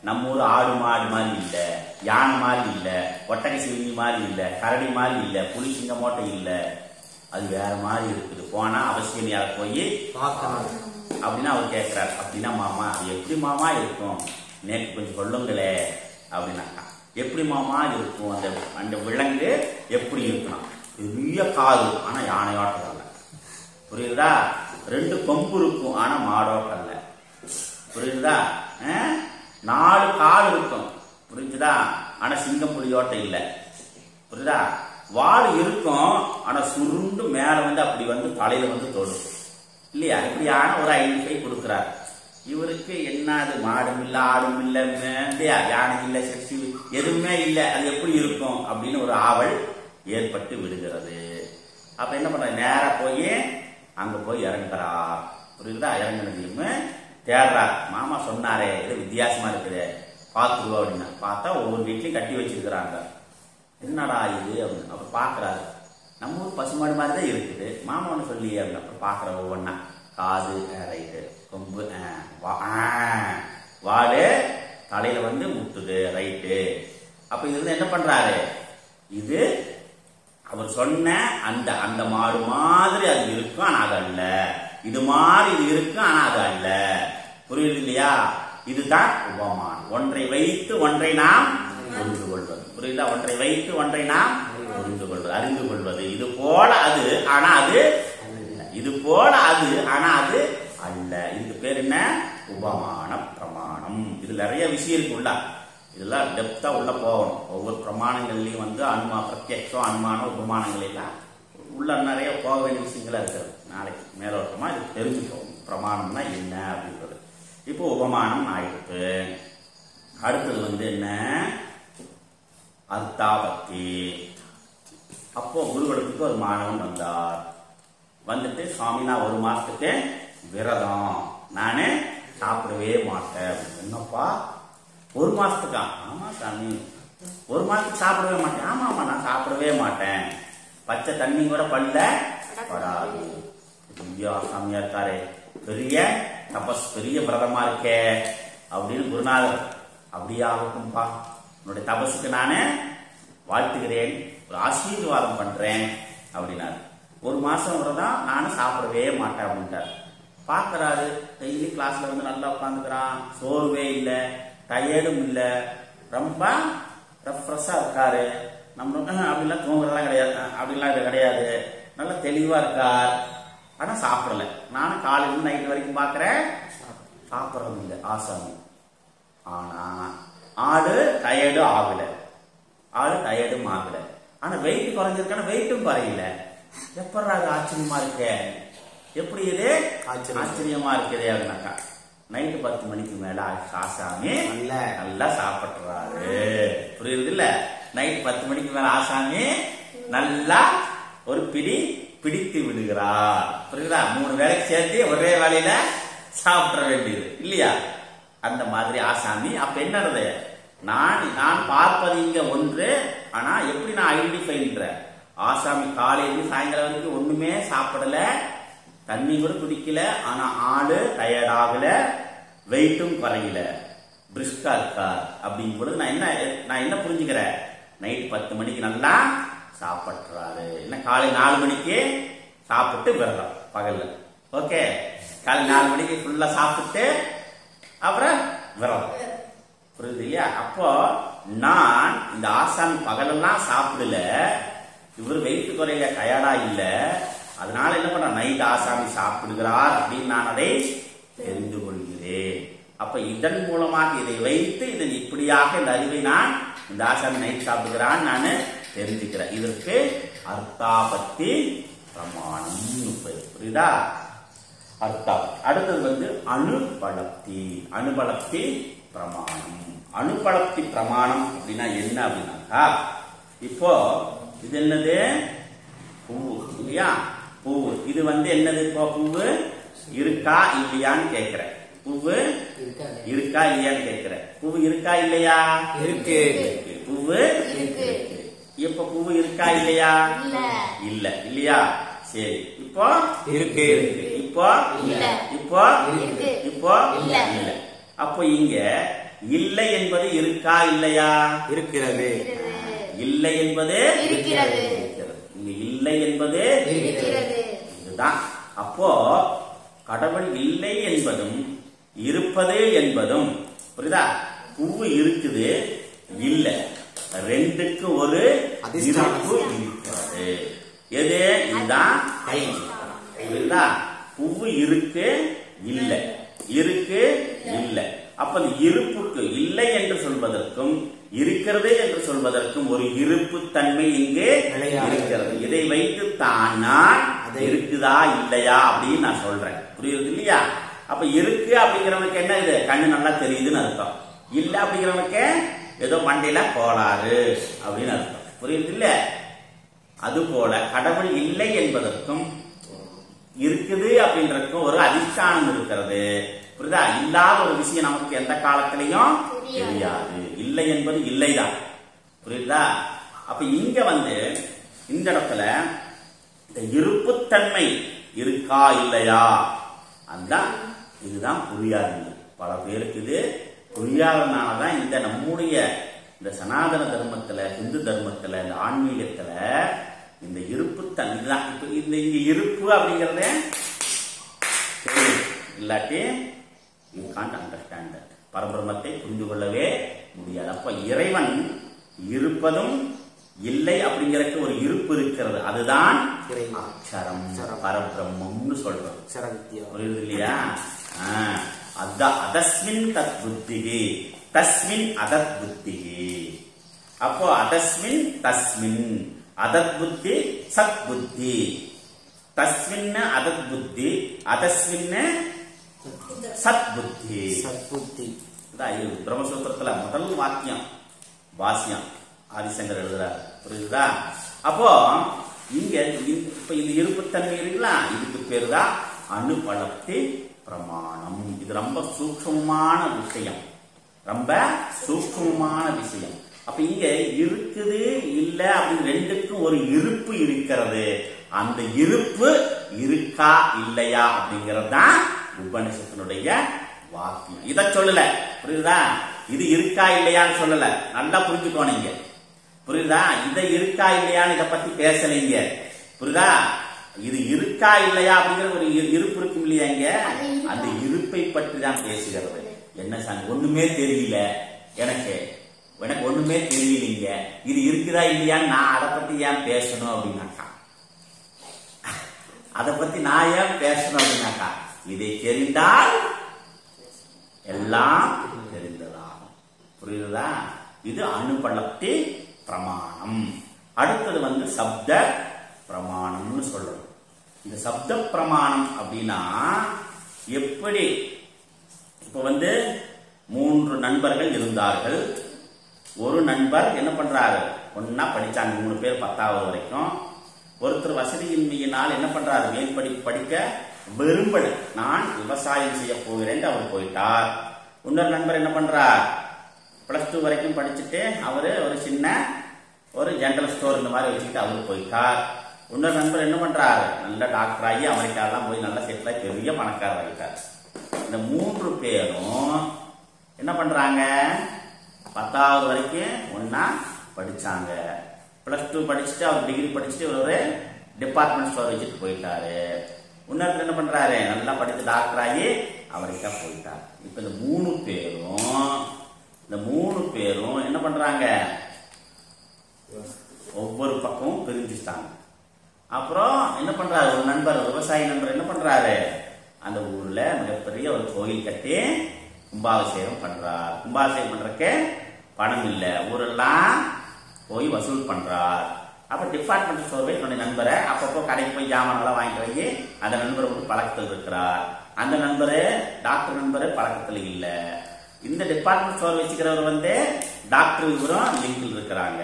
நம்ம ஊர் ஆடு மாடு மாதிரி இல்ல, யானை மாதிரி இல்ல, ஒட்டகை சிவிங்கி மாதிரி இல்ல, கரடி மாதிரி இல்ல, புலி சிங்க மோட்டை இல்ல. அது வேற மாதிரி இருக்குது. போனா அவசியம் யார போய் பார்க்கணும் அப்படின்னு அவர் கேட்கிறார். அப்படின்னா மாமா அது எப்படி மாமா இருக்கும்? நேற்று கொஞ்சம் சொல்லுங்களே அப்படின்னாக்கா. எப்படி மாமா இருக்கும்? அந்த அந்த விலங்கு எப்படி இருக்கணும்? பெரிய காது, ஆனா யானையோட்டம் இல்லை. புரியுதா? 2 கொம்பு இருக்கும், ஆனா மாடோட்டம் இல்லை. புரியுதா? 4 கால் இருக்கும். புரிஞ்சுதா? ஆனா சிங்கம் புலியோட்டம் இல்லை. புரியுதா? வால் இருக்கும், ஆனா சுருண்டு மேல வந்து அப்படி வந்து தலையில வந்து தொடும் இல்லையா? இப்படியான ஒரு ஐடென்டிஃபை கொடுக்கிறார். இவருக்கு என்னது? மாடும் இல்ல, ஆடும் இல்ல, யானை இல்ல, செக்ஸி எதுவுமே இல்லை. அது எப்படி இருக்கும் அப்படின்னு ஒரு ஆவல் ஏற்பட்டு விடுகிறது. அப்ப என்ன பண்ற? நேரா போய் அங்க போய் இறங்குறார். புரியுதா? இறங்குனதையுமே தேடுறார். மாமா சொன்னாரே இது வித்தியாசமா இருக்குது, பார்த்துருவோம் அப்படின்னா. பார்த்தா ஒவ்வொரு வீட்லயும் கட்டி வச்சிருக்கிறாங்க. என்னடா இது அப்படின்னு அப்புறம் பாக்குறாரு. நம்ம ஊர் பசுமாடு மாதிரி தான் இருக்குது. மாமா ஒண்ணு சொல்லி அப்படின்னு அப்புறம் பாக்குற ஒவ்வொன்னா. காது ரைட்டு, கொம்பு வாடு, தலையில வந்து முட்டுது ரைட்டு. அப்ப இதுல என்ன பண்றாரு? இது அவர் சொன்ன அந்த அந்த மாடு மாதிரி அது இருக்கும், ஆனா அது அல்ல. இது மாதிரி இது இருக்கு, ஆனா அது அல்ல. புரியுது இல்லையா? இதுதான் உபமானம். ஒன்றை வைத்து ஒன்றை நாம் புரிந்து கொள்வது. புரியுதா? ஒன்றை வைத்து ஒன்றை நாம் புரிந்து கொள்வது, அறிந்து கொள்வது. இது போல அது, ஆனா அது அல்ல. இது போல அது, ஆனா அது அல்ல. இதுக்கு பேர் என்ன? உபமான பிரமாணம். இதுல நிறைய விஷயம் இருக்கு உள்ள. இதெல்லாம் டெப்தா உள்ள போகணும். ஒவ்வொரு பிரமாணங்கள்லயும் வந்து பிரத்யக்ஷம், அனுமானம், உபமானங்கள் எல்லாம் உள்ள நிறைய போக வேண்டிய விஷயங்களா இருக்கிறது. நாளைக்கு மேலோட்டமா இது தெரிஞ்சுக்கணும் பிரமாணம்னா என்ன அப்படின்றது. இப்போ உபமானம் ஆயிடுத்து. அடுத்தது வந்து என்ன? அர்த்தாபத்தி. அப்போ குருகுலத்துக்கு ஒரு மாணவன் வந்தார். வந்துட்டு சுவாமி நான் 1 மாசத்துக்கு விரதம், நானே சாப்பிடவே மாட்டேன். என்னப்பா 1 மாசத்துக்கா? ஆமா சாமி 1 மாசத்துக்கு சாப்பிடவே மாட்டேன். ஆமா ஆமா நான் சாப்பிடவே மாட்டேன். பச்சை தண்ணி கூட பல்ல படாது. ஐயா சாமியா இருக்காரு, பெரிய தபஸ், பெரிய விரதமா இருக்கே அப்படின்னு குருநாதர். அப்படியே ஆகட்டும்பா, உன்னுடைய தபஸுக்கு நானே வாழ்த்துகிறேன், ஒரு ஆசீர்வாதம் பண்றேன் அப்படின்னாரு. 1 மாசம் விரதம், நானும் சாப்பிடவே மாட்டேன் அப்படின்ட்டார். பாக்குறாரு, டெய்லி கிளாஸ்ல வந்து நல்லா உட்காந்துக்கிறான், சோர்வே இல்லை, டயர்டும் இல்லை, ரொம்ப ரெஃப்ரெஷ்ஷா இருக்காரு. நம்ம அப்படிலாம் தூங்குறதெல்லாம் கிடையாது, அப்படிலாம் கிடையாது, நல்லா தெளிவா இருக்கார். ஆனா சாப்பிடல. நானும் காலையில நைட்டு வரைக்கும் பாக்குறேன், சாப்பிடறது இல்லை ஆசாமி. ஆனா ஆடு டயர்டும் ஆகல, ஆடு டயர்டும் ஆகல. ஆனா வெயிட் குறைஞ்சிருக்கான, வெயிட்டும் குறையல. எப்படா அது ஆச்சரியமா இருக்கு, எப்படி இது ஆச்சரியமா இருக்குது அப்படின்னாக்கா, நைட்டு 10 மணிக்கு மேல ஆசாமி நல்லா சாப்பிட்டுறாரு. புரியுது இல்ல? நைட்டு 10 மணிக்கு மேல ஆசாமி நல்லா ஒரு பிடி பிடித்து விடுகிறார். புரியுதா? 3 வேலைக்கு சேர்த்து ஒரே வேலையில சாப்பிட வேண்டியது இல்லையா? அந்த மாதிரி ஆசாமி. அப்ப என்னது, நான் பார்ப்பது இங்க ஒன்று, ஆனா எப்படி நான் ஐடென்டிஃபை பண்றேன்? ஆசாமி காலையில சாயங்காலம் வரைக்கும் ஒண்ணுமே சாப்பிடல, தண்ணி கூட குடிக்கல, ஆனா ஆளு டயர்ட் ஆகல, வெயிட்டும் குறையல, பிரிஸ்கா இருக்கார். அப்படிங்கும் பொழுது நான் என்ன புரிஞ்சுக்கிறேன்? நைட் 10 மணிக்கு நல்லா சாப்பிட்றாரு. என்ன காலை 4 மணிக்கு சாப்பிட்டு விரதம் பகல்ல. ஓகே, காலை 4 மணிக்கு ஃபுல்லா சாப்பிட்டு அப்புறம் விரதம். புரியுது இல்லையா? அப்போ நான் இந்த ஆசாமி பகலெல்லாம் சாப்பிடல, இவர் வெயிட் குறைய டயர்டா இல்ல, அதனால என்ன பண்ற, நைட் ஆசாமி சாப்பிடுகிறார் அப்படின்னு நான் அதை தெரிந்து கொள்கிறேன். அறிகிறேன். அப்ப இதன் மூலமாக இதை வைத்து இதன் இப்படியாக இந்த அறிவை நான் இந்த ஆசாமி நைட் சாப்பிடுகிறான் நான் தெரிஞ்சுக்கிறேன். இதற்கு அர்த்தாபத்தி பிரமாணம். புரியுதா? அர்த்தம். அடுத்தது அனுபலப்தி. அனுபலப்தி பிரமாணம். அனுபலப்தி பிரமாணம் அப்படின்னா என்ன அப்படின்னாக்கா, இப்போ இது என்னது? பூவு இல்லையா? பூவு. இது என்னது? இப்போ பூவு இருக்கா இல்லையான்னு கேட்கிறேன். பூவு இருக்கா இல்லையான்னு கேட்கிறேன். பூவு இருக்கா இல்லையா? இருக்கு. பூவு இருக்கு. இப்ப பூவு இருக்கா இல்லையா? இல்ல இல்லையா? சரி, இப்போ இருக்கு. இப்போ இப்போ இப்போ இல்ல. அப்போ இங்க இல்லை என்பது இருக்கா இல்லையா? இருக்கிறது. இல்லை என்பது இருக்கிறது. இங்க இல்லை என்பது இருக்கிறது. இதுதான். அப்போ கடவுள் இல்லை என்பதும் இருப்பது என்பதும் புரியுதா? பூவு இருக்குது இல்ல, ரெண்டுக்கு ஒரு இருப்பு இருக்கிறது. எது? இதுதான் புரியுதா? பூவு இருக்கு இல்ல, இருக்கு இல்ல. அப்ப அந்த இருப்புக்கு இல்லை என்று சொல்வதற்கும் இருக்கிறது என்று சொல்வதற்கும் ஒரு இருப்பு தன்மை இங்கே இருக்கிறது. இதை வைத்து தான் நான் இருக்குதா இல்லையா அப்படின்னு நான் சொல்றேன். புரியுது இல்லையா? அப்ப இருக்கு அப்படிங்கிறவனுக்கு என்ன? இது கண்ணு நல்லா தெரியுதுன்னு அர்த்தம். இல்ல அப்படிங்கிறவனுக்கு ஏதோ மண்டையில கோளாறு அப்படின்னு அர்த்தம். புரியுது இல்ல? அது போல கடவுள் இல்லை என்பதற்கும் இருக்குது அப்படின்றதுக்கும் ஒரு அதிஷ்டானம் இருக்கிறது. புரியுதா? இல்லாத ஒரு விஷயம் நமக்கு எந்த காலத்திலையும் தெரியாது. இல்லை என்பது இல்லைதான். புரியுதா? அப்ப இங்க இந்த இடத்துல இந்த இருப்புத்தன்மை இருக்கா இல்லையா, அதுதான் இதுதான் புரியாது. பல பேருக்கு இது புரியாதனாலதான் இந்த நம்முடைய இந்த சனாதன தர்மத்துல, இந்து தர்மத்துல, இந்த ஆன்மீகத்துல இந்த இருப்புத்தன்மை இதுதான். இப்ப இந்த இங்க இருப்பு அப்படிங்கறத இல்லாட்டி யூ கான்ட் அண்டர்ஸ்டாண்ட் தட். பரபிரம்மத்தை புரிந்து கொள்ளவே முடியாது. அப்ப இறைவன் இருப்பதும் இல்லை அப்படிங்கிறதுக்கு ஒரு இருப்பு இருக்கிறது. அதுதான் அக்ஷரம், பரபிரம்மம்னு சொல்றோம். புரியுது இல்லையா? அதஸ்மின் தத் புத்திகி, தஸ்மின் அதத் புத்திகி. அப்போ அதஸ்மின் தஸ்மின் அதத் புத்தி சத் புத்தி, தஸ்மின் அதத் புத்தி, அதஸ்மின் சத் புத்தி. சத்புத்தி பிரம்மசூத்திரத்துல முதல் வாக்கியம் பாஷ்யம் ஆதிசங்கர் எழுதுறாரு. புரியுதா? அப்போ இங்க இப்ப இந்த இருப்புத்தன்மை இருக்கலாம். இதுக்கு பேரு தான் அனுபலப்தி பிரமாணம். இது ரொம்ப சூக்ஷ்மமான விஷயம், ரொம்ப சூக்ஷ்மமான விஷயம். அப்ப இங்க இருக்குது இல்ல அப்படின்னு ரெண்டுக்கும் ஒரு இருப்பு இருக்கிறது. அந்த இருப்பு இருக்கா இல்லையா அப்படிங்கிறது தான் உபனிஷத்தினுடைய வாக்கியம். இத சொல்லல. புரியுதா? இது இருக்கா இல்லையான்னு சொல்லல. நல்லா புரிஞ்சுக்கோ நீங்க. புரியுதா? இத இருக்கா இல்லையான்னு இத பத்தி பேசலீங்க. புரியுதா? இது இருக்கா இல்லையா அப்படிங்கிற ஒரு இருப்பு இருக்கும் இல்லையா? இங்க அந்த இருப்பை பற்றி தான் பேசுகிறது. என்ன சார் ஒண்ணுமே தெரியல, எனக்கு ஒண்ணுமே தெரியலீங்க, இது இருக்குதா இல்லையான்னு நான் அதை பத்தி ஏன் பேசணும் அப்படின்னாக்கா, அதை பத்தி நான் ஏன் பேசணும் அப்படின்னாக்கா, இதை தெரிந்தால் எல்லாம் தெரிந்ததாகும். புரியுதா? இது அனுபலப்தி பிரமாணம். அடுத்தது சப்த பிரமாணம்னு சொல்றோம். இந்த சப்த பிரமாணம் அப்படின்னா எப்படி? இப்ப 3 நண்பர்கள் இருந்தார்கள். ஒரு நண்பர் என்ன பண்றாரு? ஒன்னா படிச்சாங்க, 3 பேர் 10வது வரைக்கும். ஒருத்தர் வசதியின்மையினால் என்ன பண்றாரு? மேல் படிக்க விரும்பல, நான் விவசாயம் செய்ய போகிறேன் அவர் போயிட்டார். இன்னொரு நண்பர் என்ன பண்றார்? +2 வரைக்கும் படிச்சுட்டு அவரு ஒரு சின்ன ஒரு ஜெனரல் ஸ்டோர் இந்த மாதிரி வச்சுக்கிட்டு அவரு போயிட்டார். இன்னொரு நண்பர் என்ன பண்றாரு? நல்ல டாக்டர் ஆகி அமெரிக்காலாம் போய் நல்ல செட்டில் ஆகி பெரிய பணக்காரர் ஆகிட்டார். இந்த 3 பேரும் என்ன பண்றாங்க? 10வது வரைக்கும் ஒன்னா படிச்சாங்க. +2 படிச்சுட்டு அவர் டிகிரி படிச்சுட்டு ஒரு டிபார்ட்மெண்ட் ஸ்டோர் வச்சுட்டு போயிட்டாரு. இன்னொருத்தர் என்ன பண்றாரு? நல்லா படிச்சு டாக்டர் ஆகி அமெரிக்கா போயிட்டார். இப்ப இந்த 3 பேரும் என்ன பண்றாங்க? ஒவ்வொரு பக்கமும் பிரிஞ்சுட்டாங்க. அப்புறம் என்ன பண்றாரு? ஒரு நண்பர், விவசாயி நண்பர் என்ன பண்றாரு? அந்த ஊர்ல மிகப்பெரிய ஒரு கோயில் கட்டி கும்பாபிஷேகம் பண்றார். கும்பாபிஷேகம் பண்றதுக்கு பணம் இல்ல, ஊரெல்லாம் போய் வசூல் பண்றார். அப்ப டிபார்ட்மெண்ட் ஸ்டோர் போய் என்னுடைய நண்பரை அப்பப்போ கடைக்கு போய் ஜாமான்லாம் வாங்கிட்டு போய் அந்த நண்பரை ஒரு பழக்கத்தில் இருக்கிறார். அந்த நண்பரு டாக்டர் நண்பரு பழக்கத்தில் இல்ல. இந்த டிபார்ட்மெண்ட் ஸ்டோர் வச்சுக்கிறவர் டாக்டர் இவரும் லிங்கில் இருக்கிறாங்க.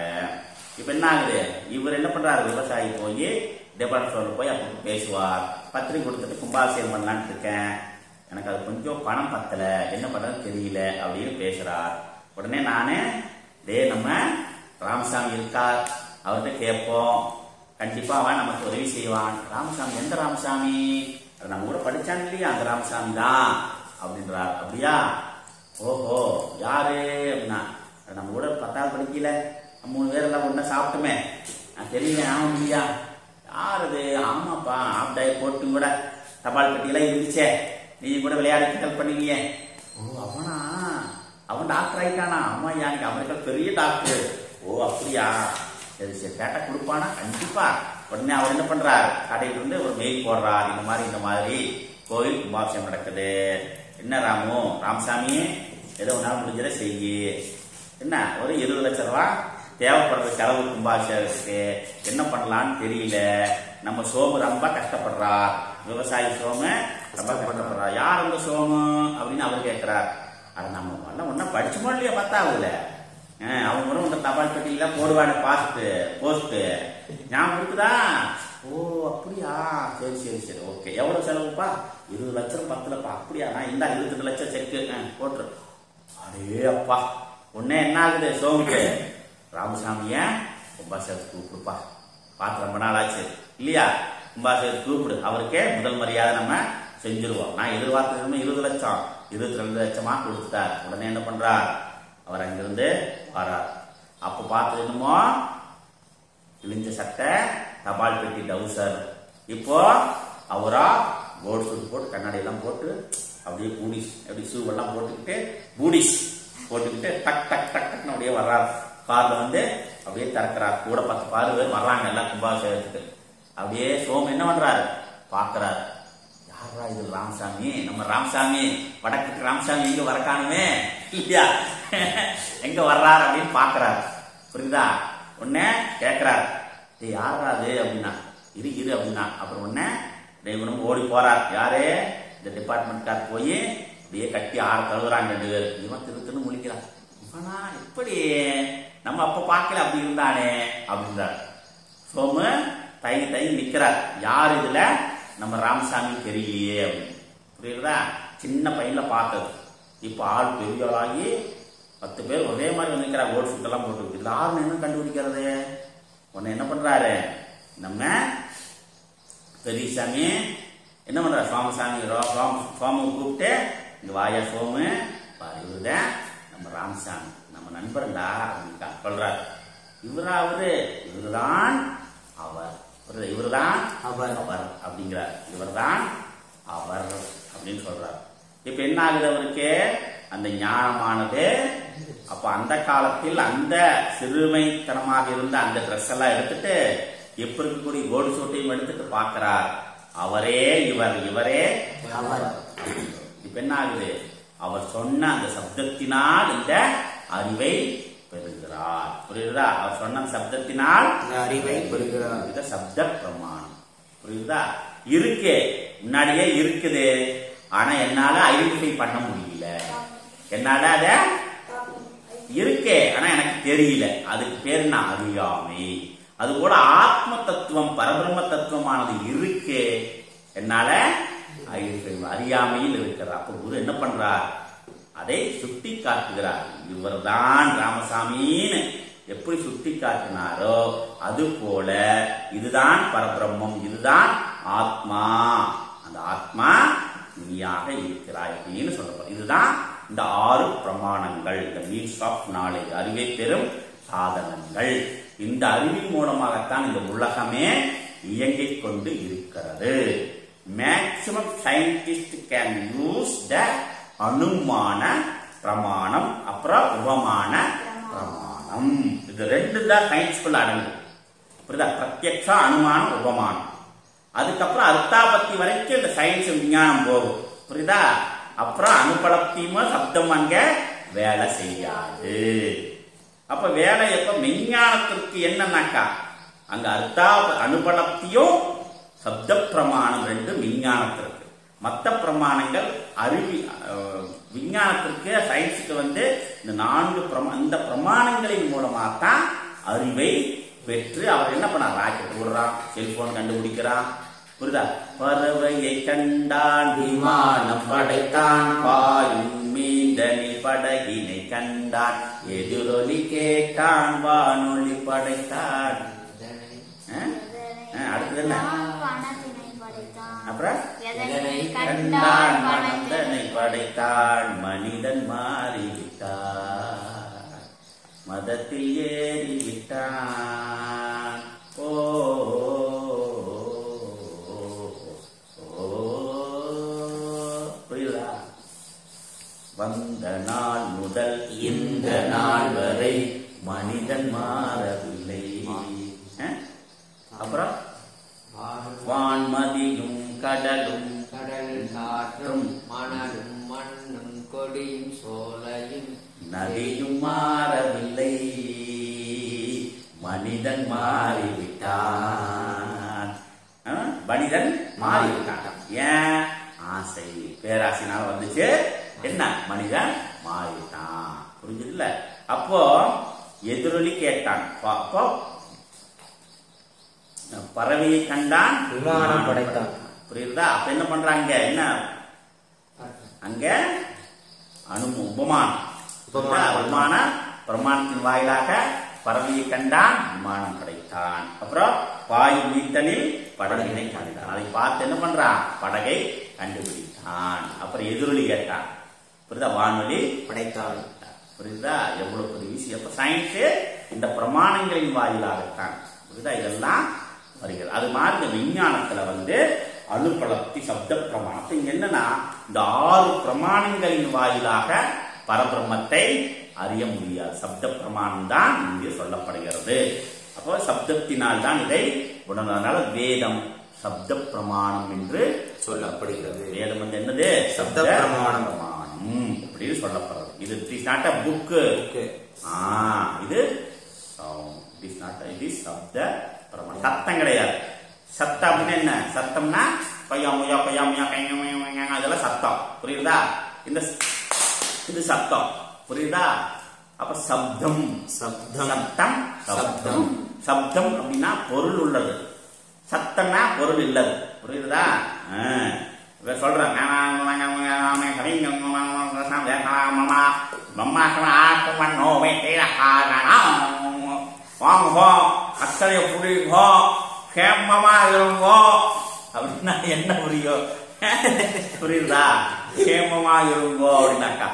இப்ப என்ன ஆகுது, இவர் என்ன பண்றாரு, விவசாயி போய் டிபார்ட்மெண்ட் ஸ்டோர்ல போய் அப்பப்போ பேசுவார். பத்திரிகை கொடுத்துட்டு கும்பாபிஷேகம் பண்ணலான்னு இருக்கேன், எனக்கு அது கொஞ்சம் பணம் பத்தல, என்ன பண்றதுன்னு தெரியல அப்படின்னு பேசுறார். உடனே நானு நம்ம ராமசாமி இருக்கார், அவர்கிட்ட கேட்போம், கண்டிப்பா அவன் நமக்கு உதவி செய்வான். ராமசாமி எந்த ராமசாமி, நம்ம கூட படிச்சான் இல்லையா அந்த ராமசாமி தான் அப்படின்றார். அப்படியா, ஓஹோ யாரு அப்படின்னா, நம்ம கூட 10வது படிக்கல 3 பேரெல்லாம் ஒண்ணா சாப்பிட்டுமே, தெரியல ஆமாம் இல்லையா, யார் அது, ஆமாப்பா ஆப்டாய போட்டு கூட தபால் பெட்டியெல்லாம் இருந்துச்சே, நீ கூட விளையாடி ஹெல்ப் பண்ணுவீங்க. ஓ அவனா, அவன் டாக்டர் ஆயிட்டானா, அம்மா எனக்கு அமெரிக்கா பெரிய டாக்டர். ஓ அப்படியா, சரி சரி கேட்டா கொடுப்பானா கண்டிப்பா. உடனே அவர் என்ன பண்றார், கடையில இருந்து ஒரு மெயில் போடுறார், இந்த மாதிரி கோவில் கும்பாபிஷேகம் நடக்குது, என்ன ராமு ராமசாமி ஏதோ ஒன்றா முடிஞ்சதை செய்யி, என்ன ஒரு 20 லட்சம் ரூபாய் தேவைப்படுற செலவு கும்பாபிஷேகத்துக்கு, என்ன பண்ணலான்னு தெரியல, நம்ம சோமு ரொம்ப கஷ்டப்படுறார், விவசாயி சோமு ரொம்ப கஷ்டப்படுறார். யார் அந்த சோமு அப்படின்னு அவர் கேட்கிறார். அது நம்ம எல்லாம் ஒன்னா படிச்சுமோ இல்லையா 10ஆவதுல, அவங்க கூட உங்க தபால் பெட்டியில போடுவாங்க போஸ்ட் ஞாபகம் இருக்குதா? ஓ அப்படியா, சரி சரி சரி ஓகே, எவ்வளவு செலவுப்பா? 20 லட்சம் 10லப்பா. அப்படியா, நான் இந்த 22 லட்சம் செக்கு போட்டு. அடே அப்பா, உடனே என்ன ஆகுது சோமுக்கு, ராமசாமிய கும்பாபிஷேகத்துக்கு கூப்பிடுப்பா, பார்த்து ரொம்ப நாள் ஆச்சு இல்லையா, கும்பாபிஷேகத்துக்கு கூப்பிடு, அவருக்கே முதல் மரியாதை நம்ம செஞ்சிருவோம். நான் எதிர்பார்த்தது 20 லட்சம் 22 லட்சமா கொடுத்துட்டார். உடனே என்ன பண்றார், அவர் அங்கிருந்து வரார். அப்ப பார்த்து என்னமோ கிழிஞ்ச சட்டை, தபால் பெட்டி டவுசர், இப்போ அவரா கோல்ட் சூட் போட்டு கண்ணாடி எல்லாம் போட்டு அப்படியே பூடிஸ் அப்படி ஷூவெல்லாம் போட்டுக்கிட்டு பூடிஸ் போட்டுக்கிட்டு டக் டக் டக் டக்னு அப்படியே வர்றார். கார்ல அப்படியே திறக்கிறார். கூட 10 பேர் வர்றாங்க எல்லாம் கும்பாபிஷேகத்துக்கு. அப்படியே சோமு என்ன பண்றாரு, பாக்குறாரு, யாரா இது ராமசாமி, நம்ம ராமசாமி, வடக்கு ராமசாமி எங்க வரக்கானுமே இல்லையா, எங்க வர்றாரு அப்படின்னு பாக்குறாரு. புரியுதா? உடனே கேட்கிறார், யாரா அது அப்படின்னா, இரு அப்படின்னா. அப்புறம் உடனே இவனும் ஓடி போறார். யாரு, இந்த டிபார்ட்மெண்ட் கார் போய் அப்படியே கட்டி ஆறு கழுவுறாங்க 2 பேர். இவன் திருத்துன்னு முழிக்கிறான், இவனா எப்படி நம்ம அப்ப பார்க்கல அப்படி இருந்தானே அப்படின்றார். சோமு தயங்கி நிக்கிறார், யார் இதுல நம்ம ராமசாமி தெரியலையே அப்படின்னு. புரியுதா? சின்ன பையன்ல பார்த்தது, இப்ப ஆள் பெரிய ஆளாகி 10 பேர் ஒரே மாதிரி நிற்கிறார், ஓட் சுட் எல்லாம் போட்டு. இதுல ஆறு என்ன கண்டுபிடிக்கிறது? உன்னை என்ன பண்றாரு, நம்ம பெரியசாமி என்ன பண்றாரு, சோமசாமி சோமு கூப்பிட்டு, இங்க வாயா சோமு, இவருதான் நம்ம ராமசாமி, நம்ம நண்பர்டா அப்படின்னு சொல்றாரு. இவருதான் அவர், இவர்தான் அவர் அப்படிங்கிறார். இவர்தான் அவர் அப்படின்னு சொல்றார். இப்ப என்ன ஆகுது அவருக்கு, அந்த ஞானமானது. அப்ப அந்த காலத்தில் அந்த சிறுமைத்தனமாக இருந்த அந்த ட்ரெஸ் எல்லாம் எடுத்துட்டு, எப்ப இருக்கக்கூடிய கோல்டு சூட்டையும் எடுத்துட்டு பாக்குறார், அவரே இவரே அவர். இப்ப என்ன ஆகுது, அவர் சொன்ன அந்த சப்தத்தினால் இந்த அறிவை பெறுகிறார். புரியுதா? அவர் சொன்ன சப்தத்தினால் அறிவை பெறுகிறார். இது சப்த பிரமாணம். புரியுதா? இருக்கு, முன்னாடியே இருக்குது, ஆனா என்னால ஐடென்டிஃபை பண்ண முடியல, என்னால அத இருக்கே ஆனா எனக்கு தெரியல, அதுக்கு பேர் என்ன, அறியாமை. அது போல ஆத்ம தத்துவம் பரபிரம்ம தத்துவமானது இருக்கு, என்னால அறியாமையில் இருக்கிறார். அப்ப குரு என்ன பண்றார், அதை சுட்டி காட்டுகிறார். இவர்தான் ராமசாமின்னு எப்படி சுட்டி காட்டினாரோ அது போல இதுதான் பரபிரம்மம், இதுதான் ஆத்மா, அந்த ஆத்மா நீயாக இருக்கிறாய் அப்படின்னு சொல்லப்படும். இதுதான் இந்த 6 பிரமாணங்கள், இந்த மீன்ஸ் ஆஃப் நாலேஜ், அறிவை பெறும் சாதனங்கள். இந்த அறிவின் மூலமாகத்தான் இந்த உலகமே இயங்கிக் கொண்டு இருக்கிறது. Maximum scientist can use the அனுமான பிரமாணம், அப்புறம் உபமான பிரமாணம். இது 2 தான் சயின்ஸ்குள்ள அடங்கும். புரியுதா? பிரத்யக்ஷ அனுமானம் உபமானம். அதுக்கப்புறம் அர்த்தாபத்தி வரைக்கும் இந்த சயின்ஸ் விஞ்ஞானம் போகும். புரியுதா? அப்புறம் அனுபலப்தியுமோ சப்தம் அங்க வேலை செய்யாது. அப்ப வேலை எப்ப மெஞ்ஞானத்திற்கு என்னன்னாக்கா அங்க அனுபலப்தியும் சப்த பிரமாணம் ரெண்டு விஞ்ஞானத்திற்கு. மற்ற பிரமாணங்கள் விஞ்ஞானத்திற்கு சயின்ஸுக்கு இந்த 4 இந்த பிரமாணங்களின் மூலமா தான் அறிவை பெற்று அவர் என்ன பண்ண ராக்கெட் விடுறான், செல்போன் கண்டுபிடிக்கிறான். புரியுதா? பறவையை கண்டான், விமானம் படைத்தான், பாயும் மீண்டனில் படகினை கண்டான், எதிரொலி கேட்டான், வானொலி படைத்தான். அடுத்தது என்ன? அப்புறம் கண்டான், மனதனை படைத்தான், மனிதன் மாறிவிட்டான், மதத்தில் ஏறிவிட்டான். ஓ புரியுதா? வந்த நாள் முதல் இந்த நாள் வரை மனிதன் மாறவில்லை. அப்புறம் வான்மதியும் கடலும் காற்றும் மணலும் மண்ணும் கொடியும் சோலையும் நதியும் மாறவில்லை, மனிதன் மாறிவிட்டான். மனிதன் மாறிவிட்டான். ஏன்? ஆசை, பேராசைனால வந்துச்சு. என்ன? மனிதன் மாறிவிட்டான். புரிஞ்சதுல? அப்போ எதிரொலி கேட்டான். அப்போ பறவையை கண்டான், விமானம் படைத்தான். புரியுதா? அப்ப என்ன பண்றாங்க? என்ன அங்க உபமானம் பிரமாணத்தின் வாயிலாக பறவையை கண்டான், விமானம் படைத்தான். அப்புறம் பாய் மீட்டனில் படகினை கண்டான். அதை பார்த்து என்ன பண்றான்? படகை கண்டுபிடித்தான். அப்புறம் எதிரொலி கேட்டான். புரியுதா? வானொலி படைத்தான். புரியுதா? எவ்வளவு பெரிய விஷயம். அப்ப சயின்ஸ் இந்த பிரமாணங்களின் வாயிலாகத்தான். புரியுதா? இதெல்லாம் வருகிறது. அது மாதிரி இந்த விஞ்ஞானத்துல அனுபலப்தி சப்த பிரமாணத்தை என்னன்னா இந்த 6 பிரமாணங்களின் வாயிலாக பரபிரம்மத்தை அறிய முடியாது. சப்த பிரமாணம் தான் இங்கே சொல்லப்படுகிறது. அப்போ சப்தத்தினால் தான் இதை உணர்ந்ததனால வேதம் சப்த பிரமாணம் என்று சொல்லப்படுகிறது. வேதம் என்னது? சப்த பிரமாணம் அப்படின்னு சொல்லப்படுறது. இது இஸ் நாட் a book. இது சப்த பிரமாணம். சத்தம் கிடையாது. சத்தம் அப்படின்னு என்ன? சத்தம்னா பையா முயா பையா முயா கையா அதெல்லாம் சத்தம். புரியுதா? இது சத்தம். புரியுதா? அப்ப சப்தம் சத்தம் சப்தம். சப்தம் அப்படின்னா பொருள் உள்ளது, சத்தம்னா பொருள் இல்லது. புரியுதா? சொல்றேன் அத்தனை புரியுங்கோ, கேமமா இருங்கோ அப்படின்னா என்ன புரியும்? புரியுதா? கேமமா இருங்கோ அப்படின்னாக்கா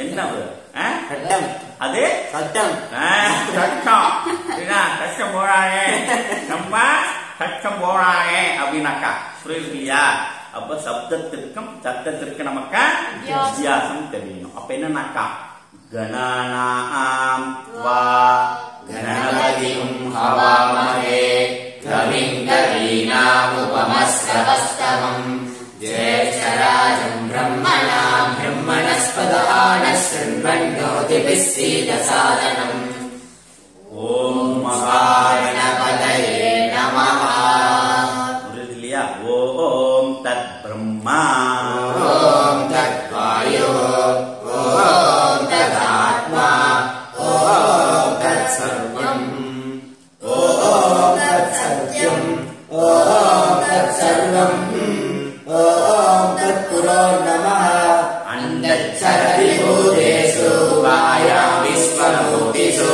என்ன? அது சட்டம். சட்டம் கஷ்டம் போறாங்க, நம்ம கஷ்டம் போறாங்க அப்படின்னாக்கா புரியுது இல்லையா? அப்ப சப்தத்திற்கும் சத்தத்திற்கு நமக்கு வித்தியாசம் தெரியணும். அப்ப என்னன்னாக்கா கணானாம் வா கணபதியும் ஹவாமஹே கவிம் கவீனாம் உபமஸ்ரவஸ்தவம் ஜேஷ்டராஜம் பிரம்மணாம் பிரம்மணஸ்பதான ஸ்ருண்வன்னோதிபிः சீதசாதனம். ஓம் மகாகணபதயே நமः. புரியுது இல்லையா? ஓம் தத் பிரம்மா, ஓம் தத் வாயு, ஓம் தத் ஆத்மா, ஓம் தத் சர்வம், ஓம் தத் சத்யம், ஓம் தத் சர்வம், ஓம் தத் குரோ நமः. அந்தச்சரதி பூதேஷு வாயாம் விஸ்வமூர்த்திஷு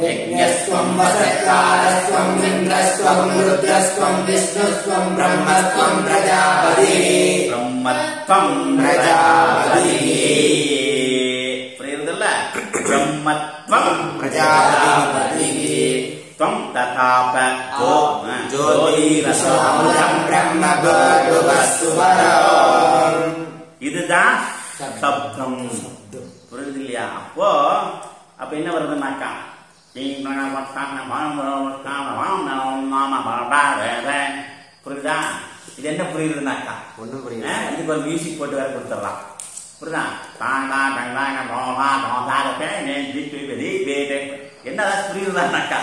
யஜ்ஞஸ்த்வம் வசத்காரஸ்த்வம் இந்திரஸ்த்வம் ருத்ரஸ்த்வம் விஷ்ணுஸ்த்வம் பிரம்மஸ்த்வம் பிரஜாபதிः. பிரம்மத்வம் பிரஜாபதிः. புரியுதுல்ல? பிரம்மத்வம் பிரஜாபதிः. त्वं तथाप ஜோதிரசோகம் பிரம்ம கோதுவஸ்துவரம். இதுதான் சப்தம். புரியுது இல்லையா? அப்ப என்ன வருதுன்னாக்கா புரியுதா? இது என்ன புரியுதுனாக்கா ஒண்ணும் புரியுது. இதுக்கு ஒரு மியூசிக் போட்டு வேற கொடுத்துடலாம். புரியுதா? என்னதான் புரியுதுதானாக்கா?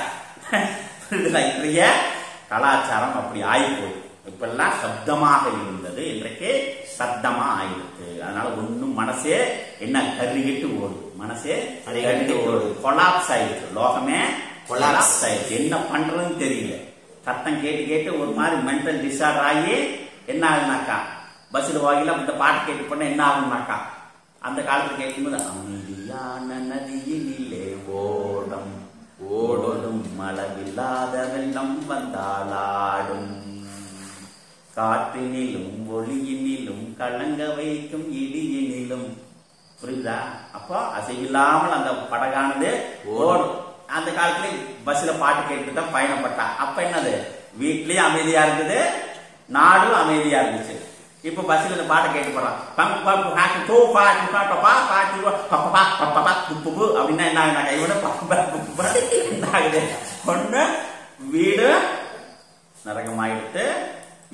புரியுதா? இன்றைய கலாச்சாரம் அப்படி ஆயிப்போகுது. இப்பெல்லாம் சப்தமாக இருந்தது, இன்றைக்கு சப்தமா ஆயிருக்கு. அதனால ஒன்னும் மனசே என்ன கருகிட்டு ஓடுது, மனசே கருகிட்டு ஓடுது, கொலாப்ஸ் ஆயிடுச்சு, லோகமே கொலாப்ஸ் ஆயிடுச்சு. என்ன பண்றதுன்னு தெரியல. சத்தம் கேட்டு கேட்டு ஒரு மாதிரி மென்டல் டிசார்டர் ஆகி என்ன ஆகுனாக்கா, பஸ்ல வாயில இந்த பாட்டு கேட்டு பண்ண என்ன ஆகுனாக்கா, அந்த காலத்துல கேட்கும்போது அமைதியான நதியினிலே ஓடம் ஓடும் அளவில்லாத வெள்ளம் வந்தாளாடும், காற்றினிலும் ஒளியினிலும் கலங்க வைக்கும் இடியினிலும். புரியுதா? அப்போ அசைவில்லாமல் அந்த படகானது ஓடும். அந்த காலத்துல பஸ்ல பாட்டு கேட்டு தான் பயணப்பட்டா. அப்ப என்னது, வீட்லயும் அமைதியா இருக்குது, நாடும் அமைதியா இருந்துச்சு. இப்ப பஸ்ல இந்த பாட்டை கேட்டு போறான் அப்படின்னா என்ன ஆகுனா, கைவிட என்ன ஆகுது, ஒண்ணு வீடு நரகமாயிடுத்து.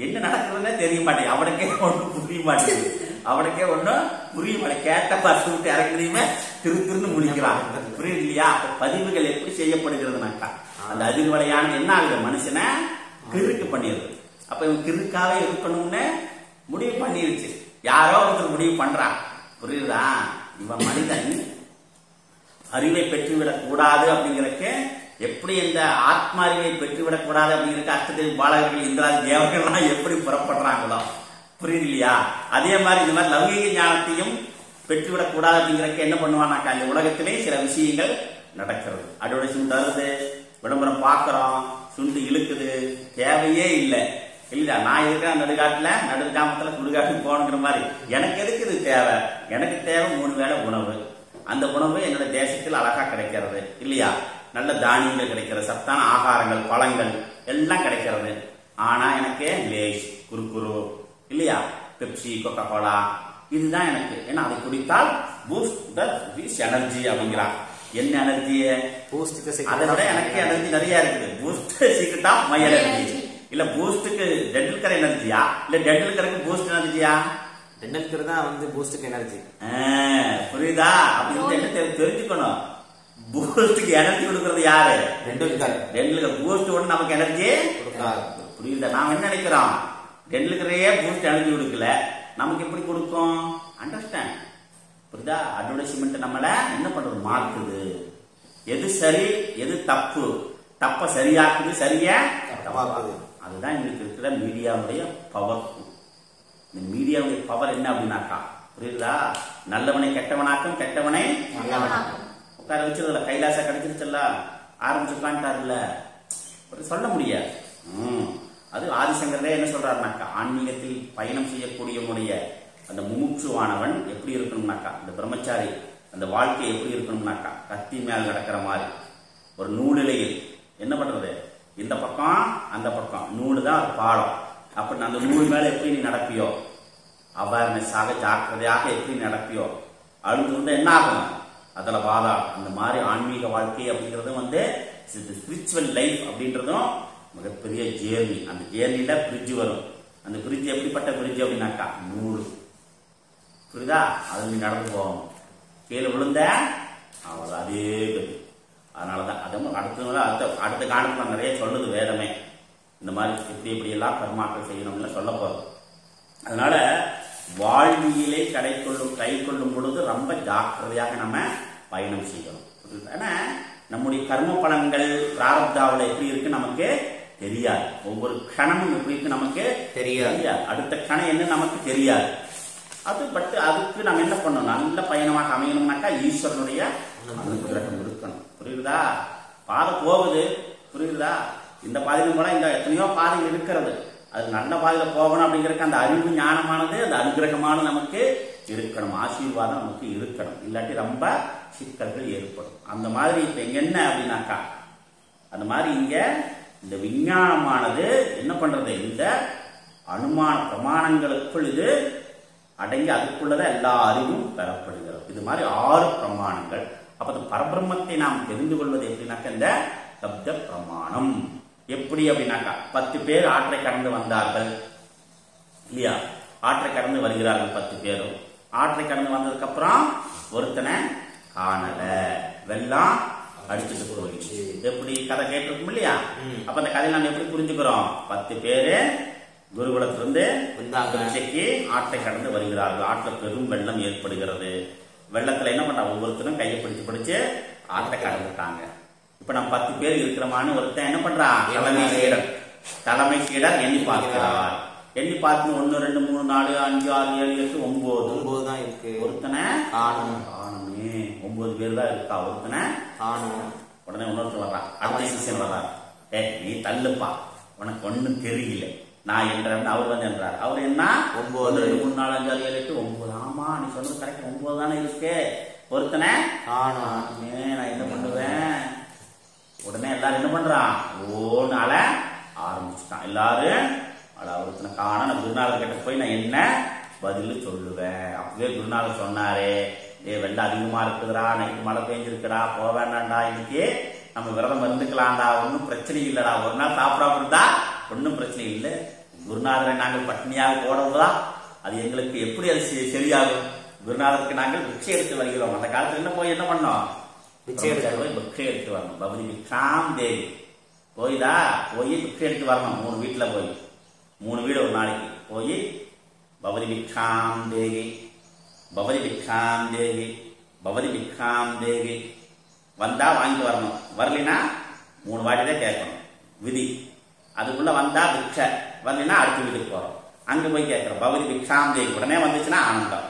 என்ன நடக்குதுன்னு தெரிய மாட்டேங்குது, அவனுக்கே ஒண்ணு புரிய மாட்டேங்குது, அவனுக்கே ஒண்ணு புரிய மாட்டேங்குது. கேட்ட பஸ் விட்டு இறக்குறீங்க திருன்னு முடிக்கிறான். புரியுது இல்லையா? பதிவுகள் எப்படி செய்யப்படுகிறதுனாக்கா, அந்த அதிர்வலையானது என்ன ஆகுது, மனுஷனை கிறுக்கு பண்ணிடுது. அப்ப இவன் கிறுக்காவே இருக்கணும்னு முடிவு பண்ணிருச்சு. யாரோ ஒருத்தர் முடிவு பண்றான். புரியுதா? இவன் மனிதன் அறிவை பெற்றுவிடக் கூடாது அப்படிங்கிறதுக்கு, எப்படி இந்த ஆத்ம அறிவை பெற்றுவிடக் கூடாது அப்படிங்கிறதுக்கு அஷ்டதேவ பாலகர்கள், இந்திராதி தேவர்கள்லாம் எப்படி புறப்படுறாங்களோ, புரியுது இல்லையா? அதே மாதிரி இந்த மாதிரி லௌகீக ஞானத்தையும் பெற்றுவிடக் கூடாது அப்படிங்கிறதுக்கு என்ன பண்ணுவானாக்கா, இந்த உலகத்திலே சில விஷயங்கள் நடக்கிறது. அதோட சுண்டு வருது, விளம்பரம் பார்க்கிறோம், சுண்டு இழுக்குது, தேவையே இல்லை இல்லையா? நான் இருக்கிற நடுக்காட்டுல நடுக்காமத்துல சுடுகாட்டுக்கு போகணுங்கிற மாதிரி எனக்கு எதுக்கு இது தேவை? எனக்கு தேவை 3 வேளை உணவு. அந்த உணவு என்னோட தேசத்தில் அழகா கிடைக்கிறது இல்லையா? நல்ல தானியங்கள் கிடைக்கிறது, சத்தான ஆகாரங்கள், பழங்கள் எல்லாம் கிடைக்கிறது. ஆனா எனக்கு லேஸ், குறுக்குரு இல்லையா, பெப்சி, கொக்கோ கோலா இதுதான் எனக்கு. ஏன்னா அதை குடித்தால் பூஸ்ட் எனர்ஜி அப்படிங்கிறான். என்ன எனர்ஜி? அதை விட எனக்கு எனர்ஜி நிறைய இருக்குது. Boost secret of my energy. இல்ல பூஸ்டுக்கு டெண்டல்கர் எனர்ஜியா, இல்ல டெண்டல்கருக்கு பூஸ்ட் எனர்ஜியா? டெண்டல்கர் தான் வந்து பூஸ்டுக்கு எனர்ஜி. புரியுதா? அப்படின்னு என்ன தெரிஞ்சுக்கணும். பூஸ்டுக்கு எனர்ஜி கொடுக்கறது யாரு? டெண்டுல்கர். டெண்டுல்கர் பூஸ்ட் ஒண்ணு நமக்கு எனர்ஜி கொடுக்காது. புரியுதா? நாம என்ன நினைக்கிறோம், டெண்டுல்கரே பூஸ்ட் எனர்ஜி கொடுக்கல, நமக்கு எப்படி கொடுக்கும்? அண்டர்ஸ்டாண்ட்? புரியுதா? அட்வர்டைஸ்மெண்ட் நம்மள என்ன பண்றது, மாத்துது. எது சரி எது தப்பு, தப்ப சரியாக்குது, சரியா தப்பாக்குது. அதுதான் இன்னைக்கு இருக்கிற மீடியாவுடைய பவர். இந்த மீடியாவுடைய பவர் என்ன அப்படின்னாக்கா, புரியுதா? நல்லவனை கெட்டவனாக்கும், கெட்டவனை நல்லவனாக்கும். உட்கார வச்சதுல கைலாச கிடைச்சிருச்சல்ல, ஆரம்பிச்சு உட்காந்துட்டாருல, சொல்ல முடியாது. அது ஆதிசங்கரே என்ன சொல்றாருனாக்கா, ஆன்மீகத்தில் பயணம் செய்யக்கூடியவனுடைய அந்த முமுட்சுவானவன் எப்படி இருக்கணும்னாக்கா, இந்த பிரம்மச்சாரி அந்த வாழ்க்கை எப்படி இருக்கணும்னாக்கா, கத்தி மேல் நடக்கிற மாதிரி ஒரு நூலிலையில் என்ன பண்றது, இந்த பக்கம் அந்த பக்கம் நூலு தான் பாலம். அப்படி அந்த நூல் மேல எப்படி நீ நடப்பியோ, அவேர்னஸ் ஆக ஜாக்கிரதையாக எப்படி நடப்பியோ, அழுது வந்து என்ன ஆகும், அதுல பாதா. அந்த மாதிரி ஆன்மீக வாழ்க்கை அப்படிங்கிறது வந்து ஸ்பிரிச்சுவல் லைஃப் அப்படின்றதும் மிகப்பெரிய ஜேர்னி. அந்த ஜேர்னில பிரிட்ஜ் வரும். அந்த பிரிட்ஜ் எப்படிப்பட்ட பிரிட்ஜ் அப்படின்னாக்கா, நூறு. புரியுதா? அது நீ நடந்து போகணும். கீழே விழுந்த அவ்வளவு அதே கதி. அதனாலதான் அதுவும் அடுத்த காலத்துல நிறைய சொல்லுது வேதமே, இந்த மாதிரி எப்படி எப்படி எல்லாம் கர்மாக்கள் செய்யணும்னு சொல்ல போறது. அதனால வாழ்வியலை கை கொள்ளும் பொழுது ரொம்ப ஜாக்கிரதையாக நம்ம பயணம் செய்யணும். ஏன்னா நம்முடைய கர்ம பலன்கள் பிராரப்தாவில் எப்படி இருக்கு நமக்கு தெரியாது. ஒவ்வொரு கணமும் எப்படி இருக்கு நமக்கு தெரியாது. அடுத்த கணம் என்ன நமக்கு தெரியாது. அதுக்கு நம்ம என்ன பண்ணணும், நல்ல பயணமாக அமையணும்னாக்கா ஈஸ்வரனுடைய அனுகிரகம் இருக்கணும். புரியுதா? பாதை போகுது, புரியுதா? இந்த பாதையிலும் கூட இந்த எத்தனையோ பாதைகள் இருக்கிறது. அது நல்ல பாதையில போகணும் அப்படிங்கிறதுக்கு அந்த அறிவு ஞானமானது, அந்த அனுகிரகமானது நமக்கு இருக்கணும், ஆசீர்வாதம் நமக்கு இருக்கணும். இல்லாட்டி ரொம்ப சிக்கல்கள் ஏற்படும். அந்த மாதிரி இப்ப இங்க என்ன அப்படின்னாக்கா, அந்த மாதிரி இங்க இந்த விஞ்ஞானமானது என்ன பண்றது, இந்த அனுமான பிரமாணங்களுக்குள் இது அடங்கி அதுக்குள்ளதான் எல்லா அறிவும் பெறப்படுகிறது. இது மாதிரி 6 பிரமாணங்கள். அப்ப பரபிரம்மத்தை நாம் தெரிந்து கொள்வது எப்படின்னாக்க இந்த சப்த பிரமாணம். எப்படி அப்படின்னாக்கா 10 பேர் ஆற்றை கடந்து வந்தார்கள் இல்லையா? ஆற்றை கடந்து வருகிறார்கள் 10 பேரும். ஆற்றை கடந்து வந்ததுக்கு அப்புறம் ஒருத்தனை காணல, வெள்ளம் அடிச்சுட்டு போயிடுச்சு. எப்படி கதை கேட்டிருக்கும் இல்லையா? அப்ப அந்த கதையை நம்ம எப்படி புரிஞ்சுக்கிறோம்? 10 பேரு குருகுலத்திலிருந்து பிச்சைக்கு ஆற்றை கடந்து வருகிறார்கள். ஆற்றுல பெரும் வெள்ளம் ஏற்படுகிறது. வெள்ளத்துல என்ன பண்றாங்க? ஒவ்வொருத்தரும் கையை பிடிச்சு பிடிச்சு ஆற்றை கடந்துட்டாங்க. இப்ப நம்ம 10 பேர் இருக்கிறோமான்னு ஒருத்தன் என்ன பண்றான்? தலைமை சீடர் எண்ணி பார்க்கிறார். எண்ணி பார்த்து 1 2 3 4 5 6 7 8 9 தான் இருக்கு. ஒருத்தனை காணுமே. 9 பேர் தான் இருக்கா. ஒருத்தனை காணும். உடனே இன்னொருத்தர் வர்றான். அடுத்த சிஷியன் வர்றார். நீ தள்ளுப்பா, உனக்கு ஒண்ணும் தெரியல, நான் என்றேன். அவர் வந்து என்றார். அவர் என்ன 9 2 3 4 5 6 7 8 9. ஆமா, நீ சொன்னது கரெக்ட், 9 தானே இருக்கு. ஒருத்தனை காணுமே. நான் என்ன பண்ணுவேன்? உடனே எல்லாரும் என்ன பண்றான்? ஓனால ஆரம்பிச்சுட்டான். எல்லாரும் ஒருத்தனை காண. குருநாதர் கிட்ட போய் நான் என்ன பதில் சொல்லுவேன்? அப்பவே குருநாதர் சொன்னாரு, வெள்ளம் அதிகமா இருக்குதுடா, நைட்டு மழை பெஞ்சிருக்குடா, போக வேண்டாம்டா, இன்னைக்கு நம்ம விரதம் இருந்துக்கலாம்டா, ஒன்னும் பிரச்சனை இல்லடா, ஒரு நாள் சாப்பிடாம இருந்தா ஒன்னும் பிரச்சனை இல்லை. குருநாதரை நாங்கள் பட்டினியாக போடுவதா அது எங்களுக்கு எப்படி அது சரியாகும்? குருநாதருக்கு நாங்கள் பிக்ஷை எடுத்து வருகிறோம். அந்த காலத்துல என்ன போய் என்ன பண்ணோம்? பிக்ஷை எடுத்து வரணும். பவதி பிக்ஷாம் தேவி போய்தா போய் பிக்ஷை எடுத்து வரணும். 3 வீட்டுல போய் 3 வீடு ஒரு நாளைக்கு போய் பவதி பிக்ஷாம் தேவி, பவதி பிக்ஷாம் தேவி, பவதி பிக்ஷாம் தேவி வந்தா வாங்கிட்டு வரணும். வரலினா 3 வாட்டி தான் கேட்கணும், விதி. அதுக்குள்ள வந்தா பிக்ஷை, வரலினா அடுத்த வீட்டுக்கு போறோம். அங்க போய் கேட்கிறோம் பவதி பிக்ஷாம் தேவி. உடனே வந்துச்சுன்னா ஆனந்தம்.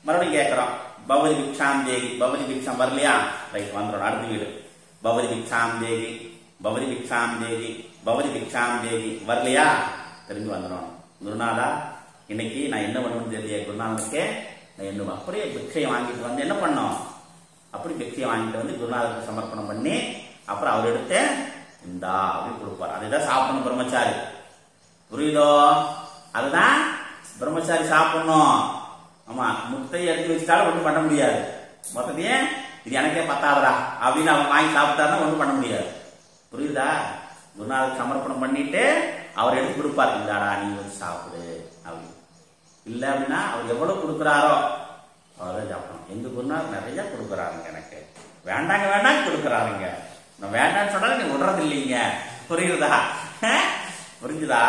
மறுபடியும் கேட்கிறோம் பவதி பிக்ஷாம் தேவி, பவதி பிக்ஷாம் வரலையா, ரைட் வந்துடும் அடுத்த வீடு. பவதி பிக்ஷாம் தேவி, பவதி பிக்ஷாம் தேவி, பவதி பிக்ஷாம் தேவி வரலையா, தெரிஞ்சு வந்துடும். குருநாதா இன்னைக்கு நான் என்ன பண்ணுவேன்னு தெரியல. குருநாதனுக்கு நான் என்ன அப்படியே பிக்ஷையை வாங்கிட்டு வந்து என்ன பண்ணோம்? அப்படி பிக்ஷையை வாங்கிட்டு வந்து குருநாதருக்கு சமர்ப்பணம் பண்ணி அப்புறம் அவர் எடுத்து இந்தா அப்படின்னு கொடுப்பார். அதுதான் சாப்பிடணும் பிரம்மச்சாரி. புரியுதோ? அதுதான் பிரம்மச்சாரி சாப்பிடணும். ஆமா, முட்டையை எடுத்து வச்சுட்டாலும் ஒன்றும் பண்ண முடியாது. மொத்தத்தையே இது எனக்கே பத்தாதரா அப்படின்னு அவன் வாங்கி சாப்பிட்டாருன்னா ஒன்றும் பண்ண முடியாது. புரியுதா? குருநாதருக்கு சமர்ப்பணம் பண்ணிட்டு அவர் எடுத்து கொடுப்பார். இந்தாடா நீ வந்து சாப்பிடு அப்படின்னு. இல்லை அப்படின்னா அவர் எவ்வளவு கொடுக்குறாரோ அவரை சாப்பிடணும். எங்க குருநாதர் நிறைய கொடுக்குறாருங்க, எனக்கு வேண்டாங்க வேண்டாங்க கொடுக்குறாருங்க. நான் வேண்டான்னு சொன்னாலும் நீ விடுறது இல்லைங்க. புரியுதா? புரிஞ்சுதா?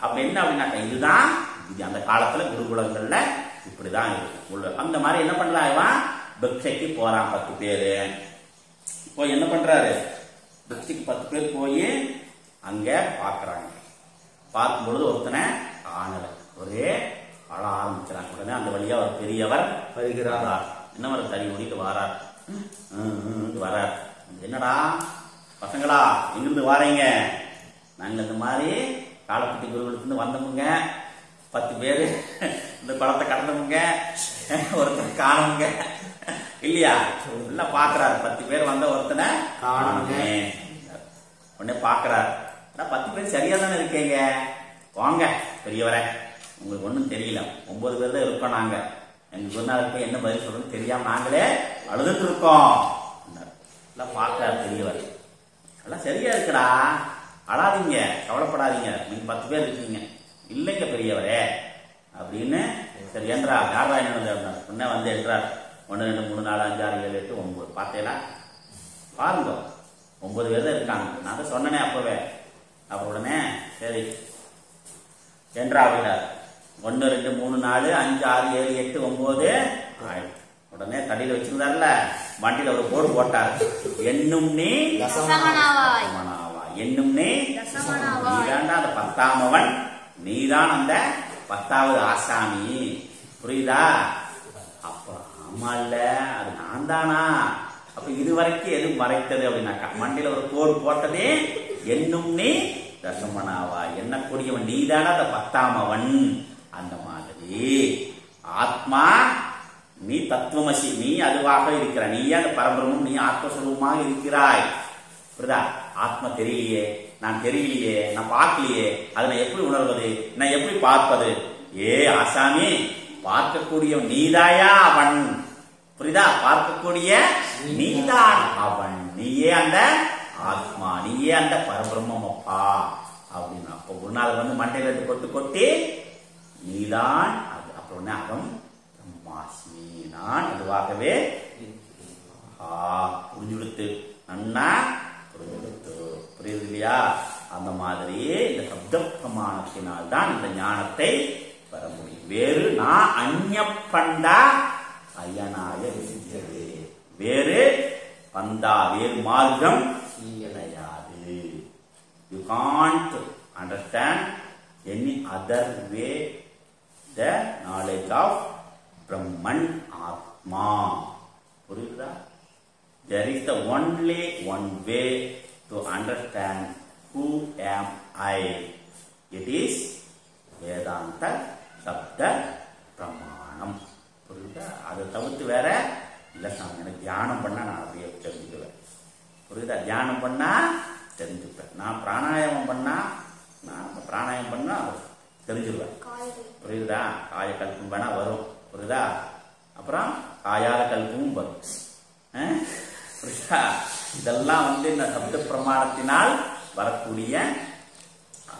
அப்ப என்ன அப்படின்னாக்க இதுதான் இது அந்த காலத்துல குருகுலங்கள்ல இப்படிதான் இருக்கும். அந்த மாதிரி என்ன பண்றா இவன்? பிக்ஷைக்கு போறான் 10 பேரு. போய் என்ன பண்றாரு? பிக்ஷைக்கு 10 பேர் போய் அங்க பாக்குறாங்க. பார்க்கும் பொழுது ஒருத்தனை காணல. ஒரே அழ ஆரம்பிக்கிறாங்க. உடனே அந்த வழியா ஒரு பெரியவர் வருகிறார். என்ன வர தறி ஓடிட்டு வாரார். வரார். என்னடா பசங்களா எங்கிருந்து வாரீங்க? நாங்க இந்த மாதிரி காலப்பட்டி குருகுலத்துல வந்தவங்க 10 பேரு இந்த குளத்தை கடந்தவங்க, ஒருத்தனை காணுங்க இல்லையா? எல்லாம் பாக்குறாரு. 10 பேர் வந்த ஒருத்தனை காணுமே. உடனே பாக்குறாரு. 10 பேர் சரியா தானே இருக்கீங்க, வாங்க பெரியவரை, உங்களுக்கு ஒண்ணும் தெரியல, 9 பேர் தான் இருக்கோம் நாங்க. எங்க குருநாதருக்கு போய் என்ன பதில் சொல்றதுன்னு தெரியாம நாங்களே அழுதுட்டு இருக்கோம். எல்லாம் பாக்குறாரு பெரியவர். எல்லாம் சரியா இருக்குடா, அழாதீங்க, கவலைப்படாதீங்க, நீங்க 10 பேர் இருக்கீங்க. இல்லைங்க பெரியவரே அப்படின்னு. சரி என்றா யாரா என்ன உடனே வந்து என்றார். 1 2 3 4 5 6 7 8 9 பார்த்தேனா பாருங்க, 9 பேர் தான் இருக்காங்க. நான் தான் சொன்னனே அப்பவே. அவர் உடனே சரி என்றா அப்படின்னார். 1 2 3 4 5 6 7 8 9 உடனே தடியில வச்சிருந்தாருல, வண்டியில ஒரு போர்டு போட்டார். என்னும் நீ தசமனாவாய், என்னும் நீ நீதான்டா அந்த 10ஆமவன், நீதான் அந்த 10வது ஆசாமி. புரியுதா? அப்ப ஆமா இல்ல, அது நான் தானா? அப்ப இதுவரைக்கும் எது மறைத்தது அப்படின்னாக்கா, மண்டியில ஒரு கோடு போட்டதே என்னும் நீ தசமனாவா, எண்ணக்கூடியவன் நீதான அந்த 10ஆமவன். அந்த மாதிரி ஆத்மா நீ தத்துவமசி, நீ அதுவாக இருக்கிற, நீயே அந்த பரபிரமும், நீ ஆத்மஸ்வரூபமாக இருக்கிறாய். புரியுதா? ஆத்மா தெரியலையே, நான் தெரியலையே, நான் பார்க்கலையே, அதை நான் எப்படி உணர்வது, நான் எப்படி பார்ப்பது? ஏ ஆசாமி, பார்க்கக்கூடிய நீதாயா அவன். புரியுதா? பார்க்கக்கூடிய நீதான் அவன், நீயே அந்த ஆத்மா, நீயே அந்த பரபிரம்மம் அப்பா அப்படின்னு. அப்போ ஒரு நாள் வந்து மண்டையில கொட்டு கொட்டி நீதான் அது. அப்புறம் அகம் பிரம்மாஸ்மி, நான் அதுவாகவே புரிஞ்சுடுத்து, நன்னா புரிஞ்சுடுத்து. புரியுது இல்லையா? அந்த மாதிரி இந்த சப்த பிரமாணத்தினால் தான் இந்த ஞானத்தை பெற முடியும். வேறு நான் அந்நியப்பண்டா அயனாய விசியது, வேறு பந்தா வேறு மார்க்கம் கிடையாது. You can't understand any other way the knowledge of Brahman atma. புரியுதா? There is the only one way to understand who am I. It is வேதாந்த சப்த பிரமாணம். புரியுதா? அதை தவிர்த்து வேற இல்லை சாமி, எனக்கு தியானம் பண்ணா நான் அப்படியே தெரிஞ்சுக்குவேன். புரியுதா? தியானம் பண்ணா தெரிஞ்சுப்பேன். நான் பிராணாயாமம் பண்ணா தெரிஞ்சுருவேன். புரியுதா? காய கல்பம் வேணா வரும். புரியுதா? அப்புறம் காயால கல்பமும் வரும். புரியுதா? இதெல்லாம் வந்து இந்த சப்த பிரமாணத்தினால் வரக்கூடிய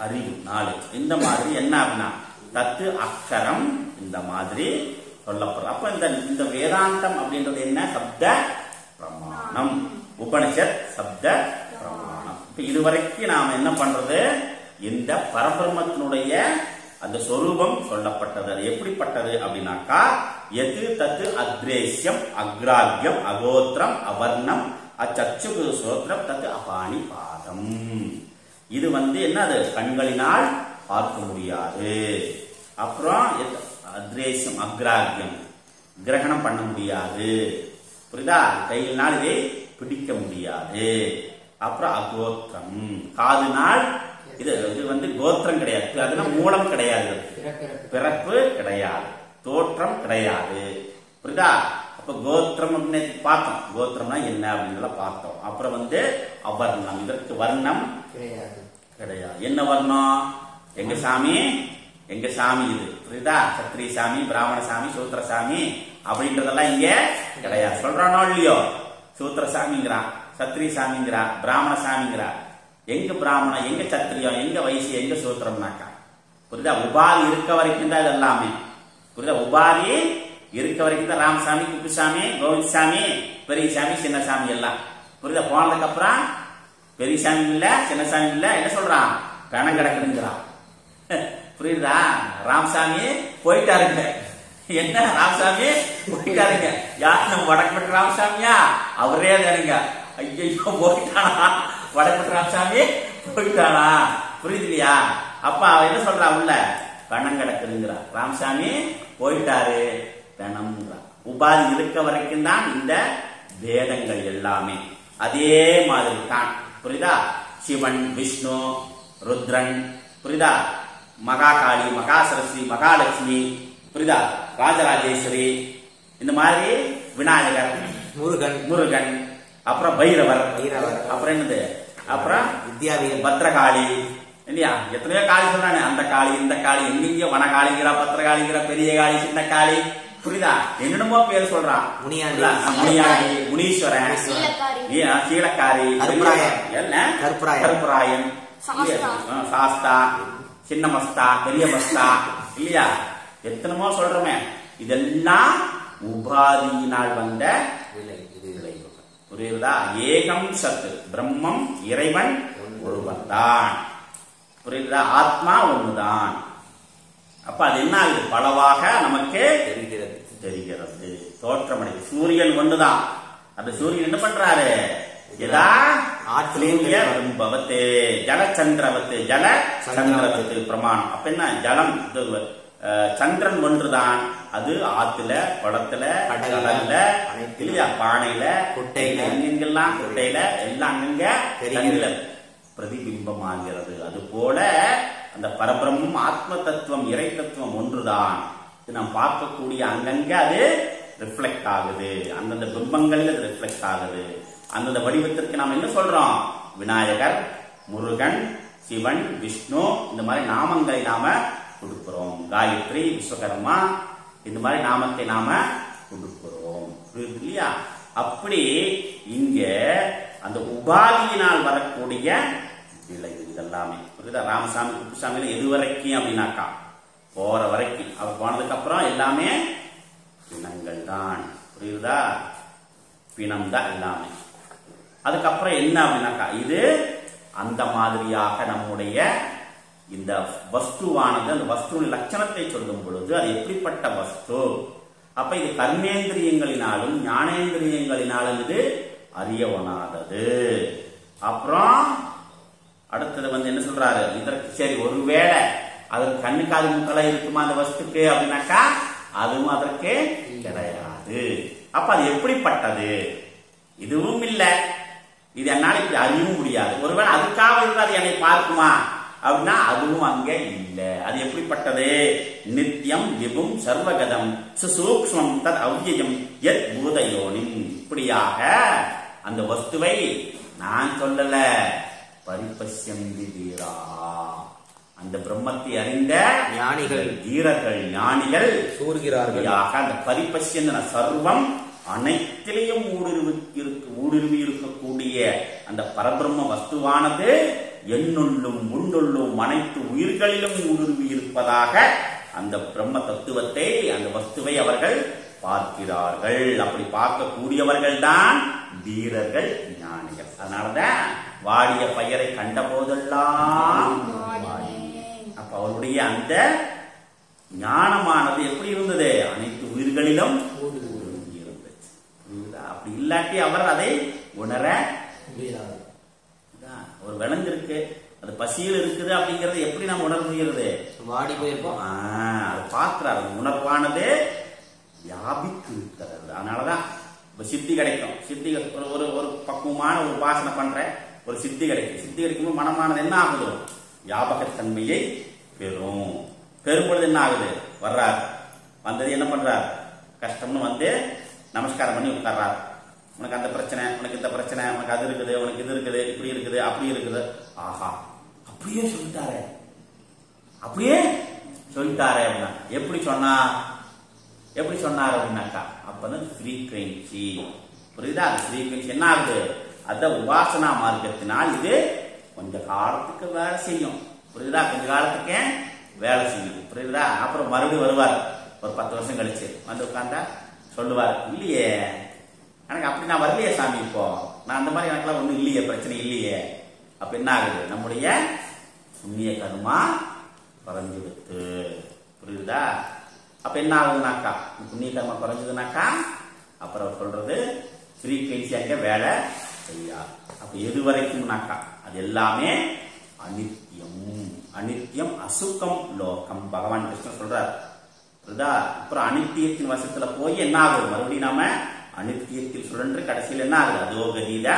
அறிவு, நாலேஜ். இந்த மாதிரி என்ன அப்படின்னா தத்து அக்ஷரம் இந்த மாதிரி சொல்லப்படுற. அப்ப இந்த வேதாந்தம் அப்படின்றது என்ன? சப்த பிரமாணம். உபனிஷத் சப்த பிரமாணம். இப்ப இதுவரைக்கும் நாம என்ன பண்றது? இந்த பரபிரம்மத்தினுடைய அந்த சொரூபம் சொல்லப்பட்டது. அது எப்படிப்பட்டது அப்படின்னாக்கா, எது தத்து அத்ரேஷ்யம் அக்ராஹ்யம் அகோத்திரம் அவர்ணம் அச்சச்சு சோத்திரம் தத்து அபாணி பாதம். இது வந்து என்னது? கண்களினால் பார்க்க முடியாது. அப்புறம் அத்ரேஷ்யம் அக்ராஹ்யம் கிரகணம் பண்ண முடியாது. புரியுதா? கையினால் இதை பிடிக்க முடியாது. அப்புறம் அகோத்திரம் காதுனால் இது வந்து கோத்திரம் கிடையாது. அதுனா மூலம் கிடையாது, பிறப்பு கிடையாது, தோற்றம் கிடையாது. புரியுதா? அப்ப கோத்திரம் அப்படின்னு பார்த்தோம். கோத்திரம்னா என்ன அப்படின்னு பார்த்தோம். அப்புறம் வந்து அவர்ணம், இதற்கு வர்ணம் கிடையாது. என்ன வர்ணம்? எங்க சாமி இது. புரியுதா? சத்திரிய சாமி, பிராமண சாமி, சூத்திர சாமி அப்படின்றதெல்லாம் இங்க கிடையாது. சொல்றானோ இல்லையோ? சூத்திர சாமிங்கிறான், சத்திரிய சாமிங்கிறான், பிராமண சாமிங்கிறான். எங்க பிராமணம், எங்க சத்திரியம், எங்க வைசியம், எங்க சூத்திரம்னாக்கா. புரியுதா? உபாதி இருக்க வரைக்கும் தான் இது எல்லாமே. புரியுதா? உபாதி இருக்க வரைக்கும் தான் ராமசாமி, குப்புசாமி, கோவிந்தசாமி, பெரியசாமி, சின்னசாமி எல்லாம். புரியுதா? போனதுக்கு அப்புறம் பெரியசாமி இல்ல, சின்னசாமி இல்ல, என்ன சொல்றான்? பணம் கிடக்குதுங்கிறான். புரியுதா? ராமசாமி போயிட்டாருங்க. என்ன ராமசாமி போயிட்டாருங்க? யார்? நம்ம வடக்கு ராமசாமியா? அவரே தானுங்க. ஐயோ போயிட்டானா, வடக்கு ராமசாமி போயிட்டானா? புரியுது இல்லையா? அப்ப அவ என்ன சொல்றா? உள்ள பணம் கிடக்குதுங்கிறா. ராமசாமி போயிட்டாரு, பணம்ங்கிறா. உபாதி இருக்க வரைக்கும் தான் இந்த வேதங்கள் எல்லாமே. அதே மாதிரி தான். புரியுதா? சிவன், விஷ்ணு, ருத்ரன், புரியுதா? மகாகாளி, மகாசரஸ்வதி, மகாலட்சுமி, புரியுதா? ராஜராஜேஸ்வரி, இந்த மாதிரி விநாயகர், முருகன், அப்புறம் பைரவர், அப்புறம் என்னது? அப்புறம் வித்யாவியல், பத்ரகாளி இல்லையா? எத்தனையோ காளி சொல்றானே. அந்த காளி, இந்த காளி, எங்கெங்கயோ வனகாளிங்கிறா, பத்திரகாளிங்கிறா, பெரிய காளி, சின்ன காளி. புரியுதா? என்னென்னமோ பேர் சொல்றான். முனியாண்டி, முனீஸ்வரன், சீலக்காரி, கருப்பராயன், சாஸ்தா, சின்ன மஸ்தா, பெரிய மஸ்தா இல்லையா? எத்தனமோ சொல்றோமே. இதெல்லாம் உபாதியினால் வந்த விளைவு. புரியுதா? ஏகம் சத்து, பிரம்மம் இறைவன் ஒருவன் தான். புரியுதா? ஆத்மா ஒண்ணுதான். அப்ப அது என்ன ஆகுது? பலவாக நமக்கு தெரிகிறது, தோற்றமடைது. சூரியன் ஒண்ணுதான். அந்த சூரியன் என்ன பண்றாரு? எதா பவத்து ஜலச்சந்திரவத்து, ஜலச்சந்திரவத்து பிரமாணம். அப்ப என்ன? ஜலம், சந்திரன் ஒன்றுதான். அது ஆத்துல, குளத்துல, கடல்ல இல்லையா? பானையில, குட்டையில, எங்கெங்கெல்லாம் குட்டையில எல்லாம் அங்கங்க தண்ணில பிரதிபிம்பமாகிறது. அது போல அந்த பரபிரம்மம், ஆத்ம தத்துவம், இறை தத்துவம் ஒன்றுதான். நாம் பார்க்கக்கூடிய அங்கங்க அது ரிஃப்ளெக்ட் ஆகுது. அந்தந்த பிம்பங்கள்ல அது ரிஃப்ளெக்ட் ஆகுது. அந்தந்த வடிவத்திற்கு நாம் என்ன சொல்றோம்? விநாயகர், முருகன், சிவன், விஷ்ணு, இந்த மாதிரி நாமங்களை நாம கொடுக்கிறோம். காயத்ரி, விஸ்வகர்மா, இந்த மாதிரி நாமத்தை நாம கொடுக்கிறோம். புரியுது இல்லையா? அப்படி இங்க அந்த உபாதியினால் வரக்கூடிய விளைவு இதெல்லாமே புரியுதா. ராமசாமி குப்புசாமியில எது வரைக்கும் அப்படின்னாக்கா போற வரைக்கும், அவர் போனதுக்கு அப்புறம் எல்லாமே பிணங்கள் தான். புரியுதா, பிணம் தான் எல்லாமே. அதுக்கப்புறம் என்ன அப்படின்னாக்கா இது அந்த மாதிரியாக நம்முடைய இந்த வஸ்துவானது அந்த வஸ்துவின் லட்சணத்தை சொல்லும் பொழுது அது எப்படிப்பட்ட வஸ்து, அப்ப இது கர்மேந்திரியங்களினாலும் ஞானேந்திரியங்களினாலும் இது அறியவனாதது. அப்புறம் அடுத்தது என்ன சொல்றாரு, இதற்கு சரி ஒருவேளை அதற்கு கண்ணு காது மூக்கெல்லாம் இருக்குமா அந்த வஸ்துக்கு அப்படின்னாக்கா அதுவும் அதற்கு கிடையாது. அப்ப அது எப்படிப்பட்டது, இதுவும் இல்லை, இது என்னால இப்படி அறியவும் முடியாது. ஒருவேளை அதுக்காக இருந்தா அது என்னை பார்க்குமா அப்படின்னா அதுவும் அங்கே இல்லை. அது எப்படிப்பட்டது, நித்தியம் விபும் சர்வகதம் சுசூக்ஷ்மம் தத் அவ்யயம் யத் பூதயோனிம். இப்படியாக அந்த வஸ்துவை நான் சொல்லல, பரிபஷ்யந்தி தீரா, அந்த பிரம்மத்தை அறிந்த ஞானிகள் தீரர்கள் ஞானிகள் கூறுகிறார்கள். அந்த பரிபஷ்யந்த சர்வம் அனைத்திலையும் ஊடுருவி இருக்கக்கூடிய அந்த பரபிரம்ம வஸ்துவானது என்னுள்ளும் உன்னுள்ளும் அனைத்து உயிர்களிலும் ஊடுருவி இருப்பதாக அந்த பிரம்ம தத்துவத்தை அந்த வஸ்துவை அவர்கள் பார்க்கிறார்கள். அப்படி பார்க்கக்கூடியவர்கள் தான் தீரர்கள் ஞானிகள். அதனாலதான் வாடிய பயிரை கண்ட போதெல்லாம் அப்ப அவருடைய அந்த ஞானமானது எப்படி இருந்தது, அனைத்து உயிர்களிலும் இருந்துச்சு. அப்படி இல்லாட்டி அவர் அதை உணர முடியாது. ஒரு விளைஞ்சிருக்கு, அது பசியில் இருக்குது அப்படிங்கறது எப்படி நம்ம உணர முடிகிறது, வாடி போயிருப்போம். அது பார்க்கிறார், உணர்வானது வியாபித்து இருக்கிறது. அதனாலதான் இப்ப சித்தி கிடைக்கும், சித்தி ஒரு ஒரு பக்குவமான ஒரு உபாசனை பண்ற ஒரு சித்தி கிடைக்கும். சித்தி கிடைக்கும்போது மனமானது என்ன ஆகுது, வியாபகத்தன்மையை பெறும். பெரும்பொழுது என்ன ஆகுது, வர்றார், வந்தது என்ன பண்றார், கஷ்டம்னு வந்து நமஸ்காரம் பண்ணி உட்கார்றார். உனக்கு அந்த பிரச்சனை, உனக்கு இந்த பிரச்சனை, உனக்கு அது இருக்குது, உனக்கு இது இருக்குது, இப்படி இருக்குது, அப்படி இருக்குது. ஆஹா, அப்படியே சொல்லிட்டாரே, அப்படியே சொல்லிட்டாரே அப்படின்னா எப்படி சொன்னார் அப்படின்னாக்கா அப்பதான் ஃப்ரீக்வென்சி. புரியுதா, அந்த ஃப்ரீக்வென்சி என்ன ஆகுது, அந்த உபாசனா மார்க்கத்தினால் இது கொஞ்ச காலத்துக்கு வேலை செய்யும். புரியுதா, கொஞ்ச காலத்துக்கு வேலை செய்யும். புரியுதா, அப்புறம் மறுபடியும் வருவார் ஒரு 10 வருஷம் கழிச்சு வந்து உட்கார்ந்தா சொல்லுவார், இல்லையே எனக்கு அப்படி நான் வரலையே சாமி, இப்போ நான் அந்த மாதிரி எனக்குலாம் ஒண்ணும் இல்லையே, பிரச்சனை இல்லையே. அப்ப என்ன ஆகுது, நம்முடைய புண்ணிய கர்மா குறைஞ்சிடுத்து. புரியுதா, அப்ப என்ன ஆகுதுனாக்கா புண்ணிய கர்மா குறைஞ்சதுனாக்கா அப்புறம் அவர் சொல்றது ஃப்ரீக்வென்சி அங்க வேலை செய்யாது. அப்ப எது வரைக்கும்னாக்கா அது எல்லாமே அனித்தியம், அனித்தியம் அசுகம் லோகம் பகவான் கிருஷ்ணன் சொல்றார். அப்புறம் அனித்தியத்தின் வசத்துல போய் என்ன ஆகுது, மறுபடியும் நாம அனித்தியத்தில் சுழன்று கடைசியில் என்ன ஆகுது, அதோ கதியில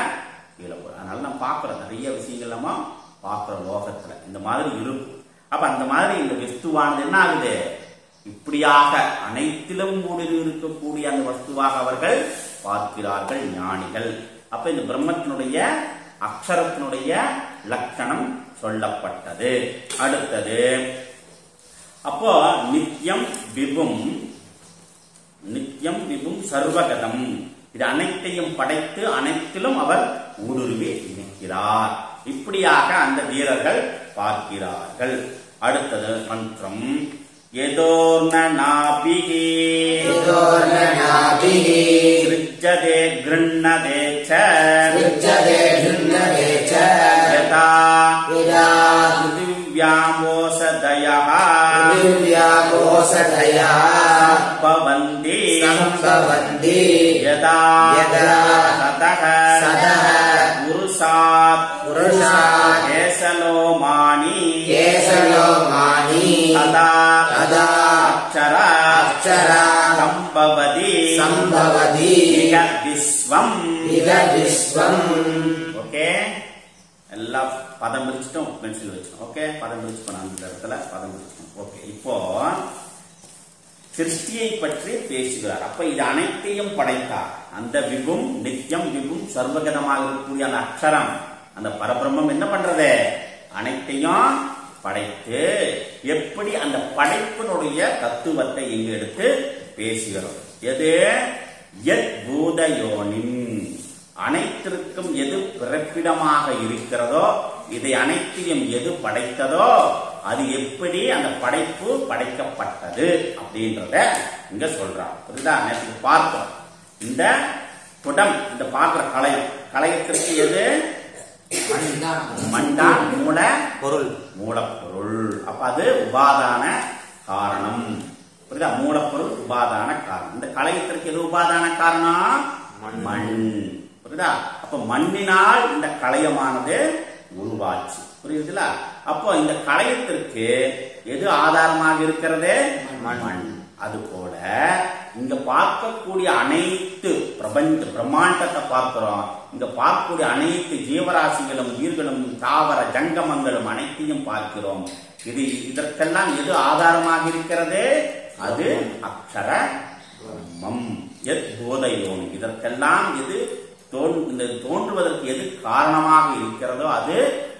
கீழே போற. அதனால நம்ம பாக்குறோம், நிறைய விஷயங்கள் நம்ம பாக்குறோம் லோகத்துல இந்த மாதிரி இருக்கும். அப்ப அந்த மாதிரி இந்த வஸ்துவானது என்ன ஆகுது, இப்படியாக அனைத்திலும் ஊடுருவி இருக்கக்கூடிய அந்த வஸ்துவாக அவர்கள் பார்க்கிறார்கள் ஞானிகள். அப்ப இந்த பிரம்மத்தினுடைய அக்ஷரத்தினுடைய லட்சணம் சொல்லப்பட்டது. அடுத்தது அப்போ நித்தியம் விபும், நித்தியம் விபும் சர்வகதம், இது அனைத்தையும் படைத்து அனைத்திலும் அவர் ஊடுருவி நிற்கிறார். இப்படியாக அந்த வீரர்கள் பார்க்கிறார்கள். அடுத்தது மந்திரம் யதோர்ணநாபிஹி ஸிருஜ்யதே க்ருண்ணதே ச யதா பிருத்திவ்யாமோசதயः பவந்தி யதா சதஹ புருஷாத் கேசலோமானி ததா அக்ஷரா சம்பவதி இக விஸ்வம். ஓகே, எல்லா பதம் பிரிச்சுட்டோம், பென்சில் வச்சுட்டோம். ஓகே, பதம் பிரிச்சுக்கணும், அந்த இடத்துல பதம் பிரிச்சுக்கணும். ஓகே, இப்போ சிருஷ்டியை பற்றி பேசுகிறார். அப்ப இது அனைத்தையும் படைத்தார். அந்த விபும் நித்தியம் விபும் சர்வகதமாக இருக்கக்கூடிய அந்த அக்ஷரம், அந்த பரபிரம்மம் என்ன பண்றது, அனைத்தையும் படைத்து எப்படி அந்த படைப்பினுடைய தத்துவத்தை இங்கு எடுத்து பேசுகிறோம். எது யத் பூதயோனின், அனைத்திற்கும் எது பிறப்பிடமாக இருக்கிறதோ, இதை அனைத்தையும் எது படைத்ததோ, அது எப்படி அந்த படைப்பு படைக்கப்பட்டது அப்படின்றத இங்க சொல்றான். புரியுதா? நேற்று பார்த்தோம். இந்த குடம், இந்த பார்க்கிற களையத்திற்கு எது? மண்தான் மூல பொருள், மூலப்பொருள். அப்ப அது உபாதான காரணம். புரியுதா? மூலப்பொருள் உபாதான காரணம். இந்த களையத்திற்கு எது உபாதான காரணம்? மண். புரியுதா? அப்ப மண்ணினால் இந்த களையமானது உருவாச்சு. புரியுதுல? அப்போ இந்த களையத்திற்கு எது ஆதாரமாக இருக்கிறது? மண். அது போல இங்க பார்க்கக்கூடிய அனைத்து பிரம்மாண்டத்தை பார்க்கிறோம். இங்க பார்க்கக்கூடிய அனைத்து ஜீவராசிகளும் உயிர்களும் தாவர ஜங்கமங்களும் அனைத்தையும் பார்க்கிறோம். இதற்கெல்லாம் எது ஆதாரமாக இருக்கிறது? அது அக்ஷர பிரம்மம். எத் போதையோன். இதற்கெல்லாம் எது தோன்றுவதற்கு எது காரணமாக இருக்கிறதோ அது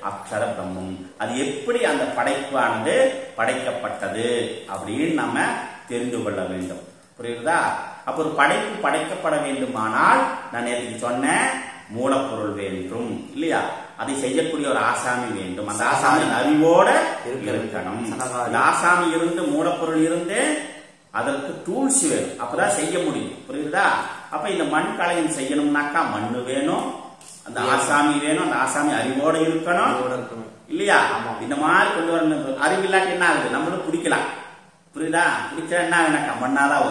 அக்ஷர பிரம்மம். அது எப்படி அந்த படைப்பானது படைக்கப்பட்டது அப்படின்னு நம்ம தெரிந்து கொள்ள வேண்டும். புரியுதா? அப்ப ஒரு படைப்பு படைக்கப்பட வேண்டுமானால் நான் நேற்று சொன்ன மூலப்பொருள் வேண்டும் இல்லையா? அதை செய்யக்கூடிய ஒரு ஆசாமி வேண்டும். அந்த ஆசாமி அறிவோட இருக்கணும். அந்த ஆசாமி இருந்து மூலப்பொருள் இருந்து அதற்கு டூல்ஸ் வேணும். அப்பதான் செய்ய முடியும். புரியுதா? அப்ப இந்த மண் கலையம் செய்யணும்னாக்கா மண்ணு வேணும், அந்த ஆசாமி வேணும், அந்த ஆசாமி அறிவோட இருக்கணும் இல்லையா? இந்த மாதிரி கொண்டு வரணும். அறிவு இல்லாட்டி என்ன ஆகுது? நம்மளும் பிடிக்கலாம். புரியுதா? பிடிச்சா என்ன ஆகுனாக்கா மண்ணாதான்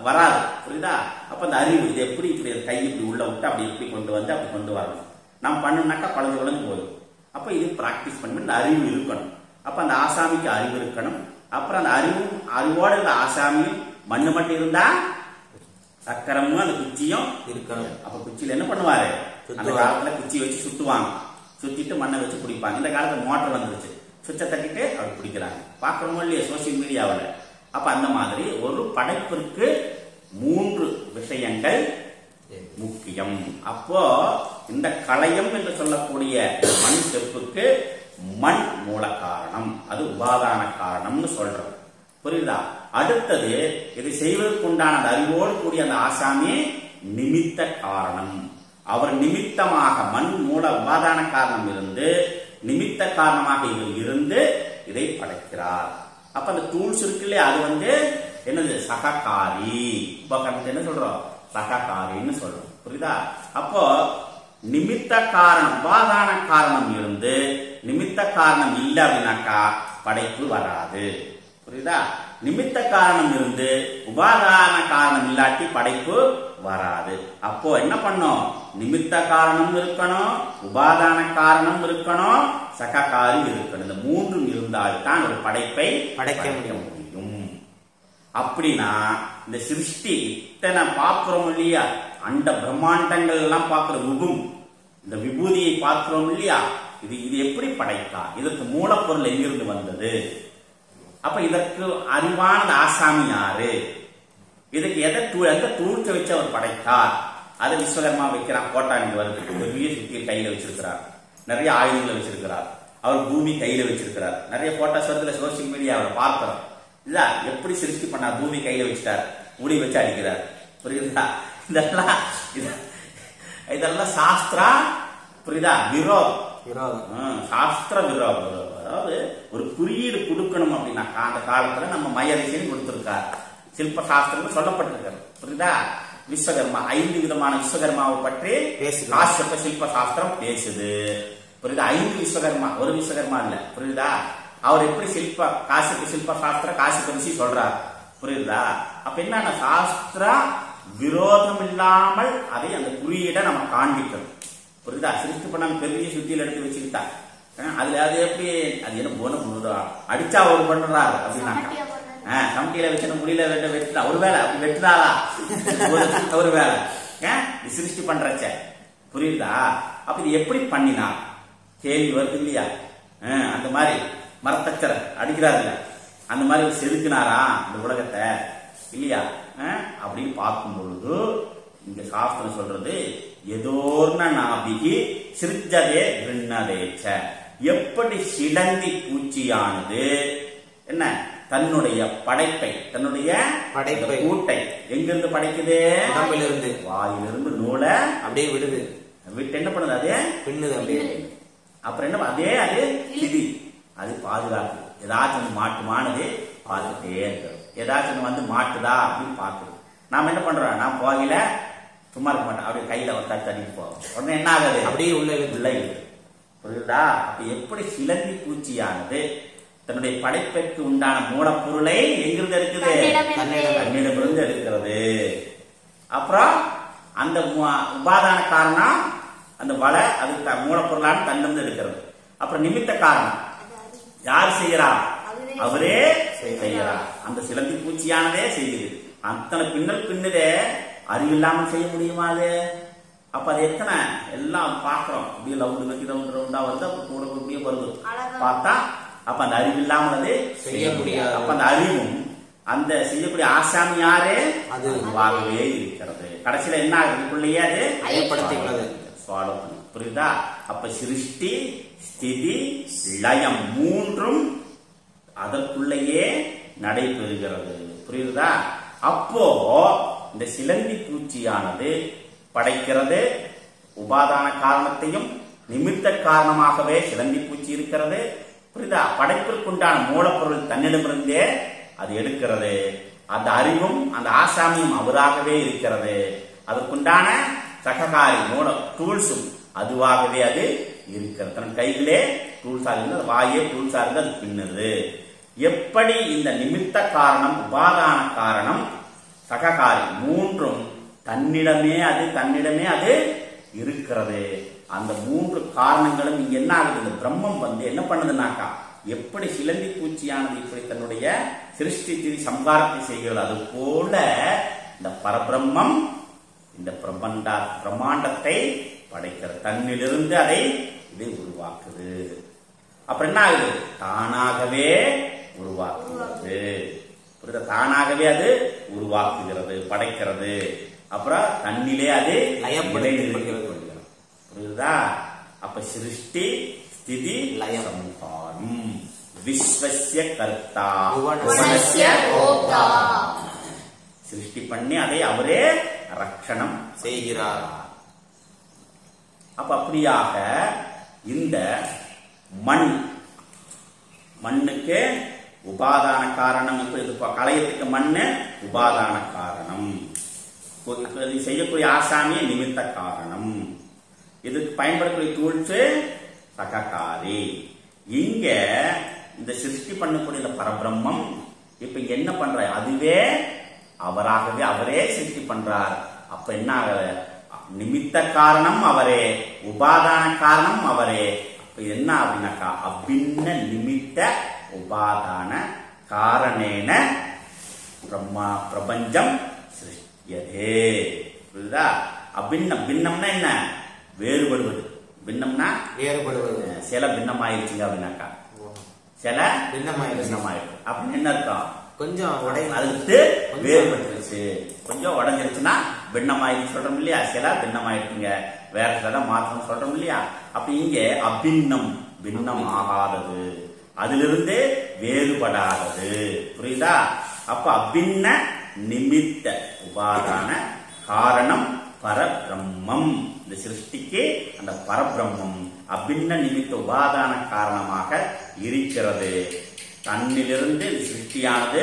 வராது. புரியுதா? அப்ப அந்த அறிவு இது எப்படி இப்படி கை இப்படி உள்ள விட்டு அப்படி இப்படி கொண்டு வந்து அப்படி கொண்டு வரணும். நம்ம பண்ணணும்னாக்கா குழந்தை போதும். அப்ப இது பிராக்டிஸ் பண்ணி இந்த அறிவு இருக்கணும். அப்ப அந்த ஆசாமிக்கு அறிவு இருக்கணும். அப்புறம் அந்த அறிவோட இந்த ஆசாமியும் மண்ணு மட்டும் இருந்தா சக்கரமும் அந்த குச்சியும் இருக்கணும். அப்ப குச்சியில என்ன பண்ணுவாரு? அந்த காலத்துல குச்சி வச்சு சுத்துவாங்க. சுத்திட்டு மண்ணை வச்சு பிடிப்பாங்க. இந்த காலத்துல மோட்டர் வந்துருச்சு, சுவிட்சை தட்டிட்டு அப்படி பிடிக்கிறாங்க. பாக்கிறோமோ இல்லையா சோசியல் மீடியாவில்? அப்ப அந்த மாதிரி ஒரு படைப்பிற்கு 3 விஷயங்கள் முக்கியம். அப்போ இந்த களையம் என்று சொல்லக்கூடிய மண் செப்புக்கு மண் மூல காரணம், அது உபாதான காரணம்னு சொல்றோம். புரியுதா? அடுத்தது இதை செய்வதற்குண்டான அறிவோடு கூடிய அந்த ஆசாமி நிமித்த காரணம். அவர் நிமித்தமாக மண் மூல உபாதான காரணம் இருந்து நிமித்த காரணமாக இவர் இருந்து இதை படைக்கிறார். அப்ப அந்த டூல்ஸ் இருக்கு இல்லையா, அது என்னது? சககாரி. உபகரணத்தை என்ன சொல்றோம்? சககாரின்னு சொல்றோம். புரியுதா? அப்போ நிமித்த காரணம் உபாதான காரணம் இருந்து நிமித்த காரணம் இல்லை அப்படின்னாக்கா படைப்பு வராது. புரியுதா? நிமித்த காரணம் இருந்து உபாதான காரணம் இல்லாட்டி படைப்பு வராது. அப்போ என்ன பண்ணும்? நிமித்த காரணம் இருக்கணும், உபாதான காரணம் இருக்கணும், சககாரி இருக்கணும். இந்த 3 இருந்தால்தான் ஒரு படைப்பை படைக்க முடியும். அப்படின்னா இந்த சிருஷ்டி இத்தனை பார்க்கிறோம் இல்லையா? அண்ட பிரம்மாண்டங்கள் எல்லாம் பார்க்கிற இந்த விபூதியை பார்க்கிறோம் இல்லையா? இது எப்படி படைத்தா? இதற்கு மூலப்பொருள் எங்கிருந்து வந்தது? அப்ப இதற்கு அறிவான ஆசாமி யாரு? இதுக்கு எந்த தூழ்ச்ச வச்சு அவர் படைத்தார்? அதை விஸ்வகர்மா வைக்கிறான். கோட்டாங்க வருது, பெரிய சுத்தியை கையில வச்சிருக்கிறார், நிறைய ஆயுதங்களை வச்சிருக்கிறார், அவர் பூமி கையில வச்சிருக்கிறார். நிறைய போட்டோஸ் வந்து சோசியல் மீடியாவில் பார்க்கிறோம். இதா எப்படி சிருஷ்டி பண்ணார்? பூமி கையில வச்சுட்டார், முடி வச்சு அடிக்கிறார். புரியுதா? இதெல்லாம் சாஸ்திரா. புரியுதா? விரோதம், சாஸ்திர விரோதம். அதாவது ஒரு குறியீடு கொடுக்கணும் அப்படின்னாக்கா அந்த காலத்துல நம்ம மையரிசையும் கொடுத்திருக்கார், சில்ப சாஸ்திரம் சொல்லப்பட்டிருக்காரு. புரியுதா? விஸ்வகர்மா 5 விதமான விஸ்வகர்மாவை பற்றி காசியப்ப சில்ப சாஸ்திரம் பேசுது. புரியுதா? 5 விஸ்வகர்மா, ஒரு விஸ்வகர்மா இல்ல. புரியுதா? அவர் எப்படி காசியப்ப சில்ப சாஸ்திர காசிப்பரிசி சொல்றார். புரியுதா? அப்ப என்ன? சாஸ்திர விரோதம் இல்லாமல் அதை அந்த குறியீடை நம்ம காண்பிக்கணும். புரியுதா? சிருஷ்டி பண்ணாம பெரிய சுத்தியில் எடுத்து வச்சுக்கிட்டா அதுல அது எப்படி? அது என்ன போன அடிச்சா ஒரு பண்றாரு அப்படின்னாக்கா கமிட்டியில வச்சு முடியல வெட்டுறா ஒரு வேலை, அப்படி வெட்டுறாளா ஒரு வேலை சிருஷ்டி பண்றச்ச. புரியுதா? அப்ப இது எப்படி பண்ணினா கேள்வி வருது இல்லையா? அந்த மாதிரி மரத்தச்சரை அடிக்கிறாருல்ல, அந்த மாதிரி செதுக்கினாரா இந்த உலகத்தை இல்லையா? அப்படின்னு பார்க்கும் பொழுது இங்க சாஸ்திரம் சொல்றது எதோர்ண நாபிகி சிருஜதே கிருண்ணதேச்ச. எப்படி சிலந்தி பூச்சியானது என்ன தன்னுடைய படைப்பை கூட்டை எங்கிருந்து படைக்குது? வாயிலிருந்து நூலை அப்படியே விடுது. விட்டு என்ன பண்ணுது அதே பின்னுது அப்படியே. அப்புறம் என்ன அதே அது கிளி அது பாதுகாக்குது. ஏதாச்சும் மாட்டுமானது பார்த்துட்டே இருக்கிறது. ஏதாச்சும் வந்து மாட்டுதா அப்படின்னு பார்க்குது. நாம என்ன பண்றோம், நான் போகல சும்மா இருக்க மாட்டேன், அப்படியே கையில ஒரு தட்டிட்டு போவோம். உடனே என்ன ஆகுது, அப்படியே உள்ள இருக்கு. புரியுதா? அப்ப எப்படி சிலந்தி பூச்சியானது தன்னுடைய படைப்பிற்கு உண்டான மூலப்பொருளை எங்கிருந்து இருக்குது, தன்னிடமிருந்து எடுக்கிறது. அப்புறம் அந்த உபாதான காரணம் அந்த வலை அது மூலப்பொருளான தன்னிடமிருந்து எடுக்கிறது. அப்புறம் நிமித்த காரணம் யார் செய்யறா, அவரே செய்யறார். அந்த சிலந்தி பூச்சியானதே செய்யுது. அத்தனை பின்னல் பின்னுதே, அறிவில்லாமல் செய்ய முடியுமா அது? அப்ப அது எத்தனை எல்லாம் பாக்குறோம், அப்படியே ரவுண்டா வந்து அப்ப கூட அப்படியே வருது பார்த்தா, அப்ப அந்த அறிவில்லாமல் அது செய்ய முடியாது. அப்ப அந்த அறிவும் அந்த செய்யக்கூடிய ஆசாமி யாரு, அதுவாகவே இருக்கிறது. கடைசியில என்ன ஆகுதுக்குள்ளேயே அது ஏற்படுத்திக்கிறது. புரியுதா? அப்ப சிருஷ்டி ஸ்திதி லயம் மூன்றும் அதற்குள்ளேயே நடைபெறுகிறது. புரியுதா? அப்போ இந்த சிலந்தி பூச்சியானது படைக்கிறது, உபாதான காரணத்தையும் நிமித்த காரணமாகவே சிலந்தி பூச்சி இருக்கிறது. புரியுதா? படைப்பிற்குண்டான மூலப்பொருள் தன்னிடமிருந்தே அது எடுக்கிறது. அந்த அறிவும் அந்த ஆசாமியும் அவராகவே இருக்கிறது. அதற்குண்டான சககாரி மூல டூல்ஸும் அதுவாகவே அது இருக்கிறது. தன் கைகளே டூல்ஸா இருந்து, வாயே டூல்ஸா இருந்து அது பின்னுது. எப்படி இந்த நிமித்த காரணம், உபாதான காரணம், சககாரி மூன்றும் தன்னிடமே அது இருக்கிறது. அந்த மூன்று காரணங்களும் இங்க என்ன ஆகுது, இந்த பிரம்மம் வந்து என்ன பண்ணுதுனாக்கா, எப்படி சிலந்தி பூச்சியானது இப்படி தன்னுடைய சிருஷ்டி சம்ஹாரத்தை செய்கிறது, அது போல இந்த பரபிரம்மம் இந்த பிரம்மாண்டத்தை படைக்கிறது. தன்னிலிருந்து அதை இது உருவாக்குது. அப்புறம் என்ன ஆகுது, தானாகவே உருவாக்குகிறது. தானாகவே அது உருவாக்குகிறது, படைக்கிறது. அப்புறம் தன்னிலே அது லயப்படுகிறது. புரியுதா? அப்ப சிருஷ்டி ஸ்திதி லயம் விஸ்வஸ்ய கர்த்தா புவனஸ்ய போக்தா. சிருஷ்டி பண்ணி அதை அவரே ரட்சணம் செய்கிறார். அப்ப அப்படியாக இந்த மண்ணுக்கு உபாதான காரணம், கலையத்துக்கு மண்ணு உபாதான காரணம், செய்யக்கூடிய ஆசாமி நிமித்த காரணம், இதுக்கு பயன்படக்கூடிய டூல்ஸ் சககாரி. இங்க இந்த சிருஷ்டி பண்ணக்கூடிய பரபிரம்மம் இப்ப என்ன பண்ற, அதுவே அவராகவே அவரே சிருஷ்டி பண்றார். அப்ப என்ன ஆகுது, நிமித்த காரணம் அவரே, உபாதான காரணம் அவரே. அப்ப என்ன அப்படின்னாக்கா, அபின்ன நிமித்த உபாதான காரணேன பிரபஞ்சம் சிருஷ்டியதே. புரியுதா? பின்னம்னா என்ன, வேறுபடுவது. பின்னம்னா வேறுபடுவது. சில பின்னமாயிருச்சுங்க அப்படின்னாக்கா, சில பின்னமாயிடுச்சு அப்படின்னு என்ன அர்த்தம், கொஞ்சம் அதுக்கு வேறுபட்டுருச்சு, கொஞ்சம் உடஞ்சிருச்சுன்னா பின்னமாயிடுச்சு சொல்றோம் இல்லையா. சில பின்னமாயிடுச்சுங்க, வேற சில மாற்றம் சொல்றோம் இல்லையா. அப்ப இங்க அபின்னம் பின்னம் ஆகாதது, அதிலிருந்து வேறுபடாதது. புரியுதா? அப்ப அபின்ன நிமித்த உபாதான காரணம் பரபிரம்மம். இந்த சிருஷ்டிக்கு அந்த பரபிரம்மம் அபின்ன நிமித்த உபாதான காரணமாக இருக்கிறது. தன்னிலிருந்து சிருஷ்டியானது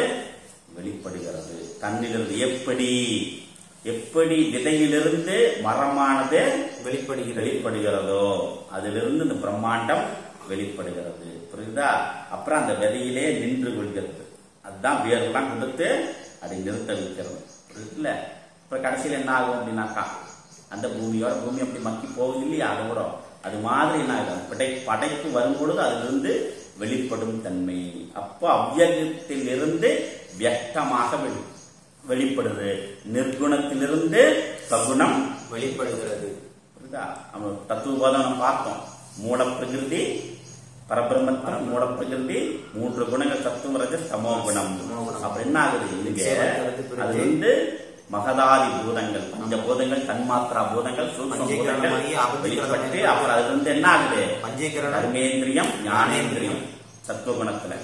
வெளிப்படுகிறது. தன்னிலிருந்து எப்படி விதையிலிருந்து மரமானது வெளிப்படுகிறதோ அதிலிருந்து இந்த பிரம்மாண்டம் வெளிப்படுகிறது. புரியுதா? அப்புறம் அந்த விதையிலே நின்று கொள்கிறது. அதுதான் வேர்லாம் கொடுத்து அதை நிறுத்த வைக்கிறது. இல்ல இப்ப கடைசியில் என்ன ஆகும் அப்படின்னாக்கா, அந்த பூமி அப்படி மக்கி போகுது இல்லையா, அதோட அது மாதிரி என்ன ஆகும், படைப்பு வரும்பொழுது அதிலிருந்து வெளிப்படும் தன்மை. அப்போ அவ்வியகத்திலிருந்து வியக்தமாக வெளிப்படுது, நிர்குணத்திலிருந்து சகுணம் வெளிப்படுகிறது. புரியுதா? நம்ம தத்துவபோதம் பார்த்தோம். மூல பிரகிருதி, பரபிரம்மத்தின் மூல பிரகிருதி, மூன்று குணங்கள் சத்துவ ரஜ தமோ குணம். அப்ப என்ன ஆகுது, அது வந்து மகதாதி பூதங்கள், பஞ்சபூதங்கள், தன்மாத்திரா பூதங்கள், சூக்ஷ்ம பூதங்கள் வெளிப்பட்டு அப்புறம் அதுல இருந்து என்ன ஆகுது, கர்மேந்திரியம் ஞானேந்திரியம் சத்துவகுணத்துல.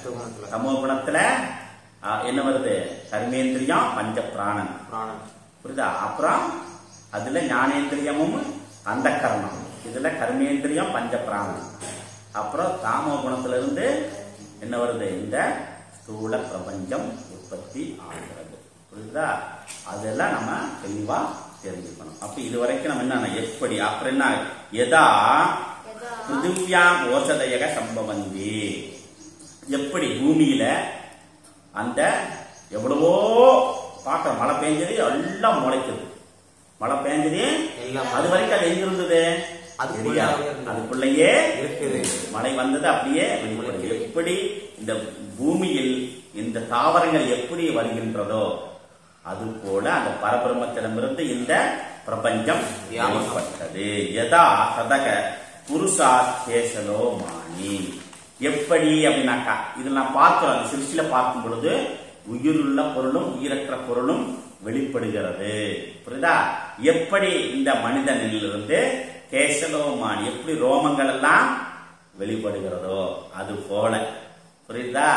தமோ குணத்துல என்ன வருது, கர்மேந்திரியம் பஞ்ச பிராணன். புரியுதா? அப்புறம் அதுல ஞானேந்திரியமும் அந்த கர்மம். இதுல கர்மேந்திரியம் பஞ்ச பிராணம். அப்புறம் தாமோ குணத்திலிருந்து என்ன வருது? இந்த ஸ்தூல பிரபஞ்சம் உற்பத்தி ஆகிறது. புரியுதா? அதெல்லாம் நம்ம தெளிவா தெரிஞ்சுக்கணும். அப்ப இது வரைக்கும் நம்ம என்ன எப்படி அப்புறம் என்ன எதா பிருத்திவியாம் ஓசதயக சம்பவந்தி, எப்படி பூமியில அந்த எவ்வளவோ பார்க்கிற மழை பெஞ்சது எல்லாம் முளைக்குது. மழை பெஞ்சது அது வரைக்கும் அது எங்க இருந்தது? அதுக்குள்ளேயே இருக்குது. மழை வந்தது அப்படியே வெளிப்படுது. எப்படி இந்த பூமியில் இந்த தாவரங்கள் எப்படி வருகின்றதோ அது போல அந்த பரபிரம்மத்திடமிருந்து இந்த பிரபஞ்சம் வெளிப்பட்டது. யதா சதக புருஷா கேசலோ மாணி, எப்படி அப்படின்னாக்கா இதில் நான் பார்க்கிறோம். அந்த சிருஷ்டில பார்க்கும் பொழுது உயிருள்ள பொருளும் உயிரற்ற பொருளும் வெளிப்படுகிறது. புரியுதா? எப்படி இந்த மனிதனிலிருந்து கேசலோமான் எப்படி ரோமங்கள் எல்லாம் வெளிப்படுகிறதோ அது போல. புரியுதா?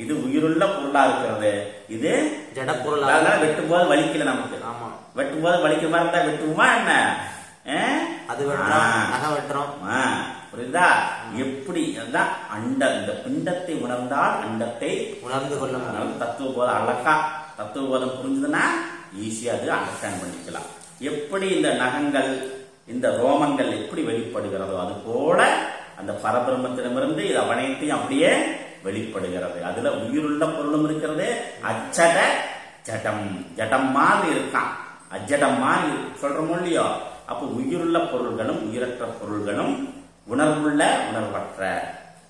இது உயிருள்ள பொருளா இருக்கிறது. இது ஜட பொருளா. வெட்டும் போது வலிக்கல நமக்கு. வெட்டும் போது வலிக்கிற மாதிரி இருந்தா வெட்டுவோமா என்ன? அது வெட்டுறோம். புரியுதா? எப்படி அதான் அண்ட இந்த பிண்டத்தை உணர்ந்தால் அண்டத்தை உணர்ந்து கொள்ள முடியும். தத்துவ போதம் அழகா தத்துவ போதம் புரிஞ்சதுன்னா ஈஸியா அது அண்டர்ஸ்டாண்ட் பண்ணிக்கலாம். எப்படி இந்த நகங்கள் இந்த ரோமங்கள் எப்படி வெளிப்படுகிறதோ அது போல அந்த பரபிரம்மத்திடமிருந்து இது அவனைத்தையும் அப்படியே வெளிப்படுகிறது. அதுல உயிருள்ள பொருளும் இருக்கிறது. அச்சட ஜடம், ஜடம் மாதிரி இருக்கான், அஜடம் மாதிரி சொல்றோமோ இல்லையோ. அப்ப உயிருள்ள பொருள்களும் உயிரற்ற பொருள்களும் உணர்வுள்ள உணர்வற்ற.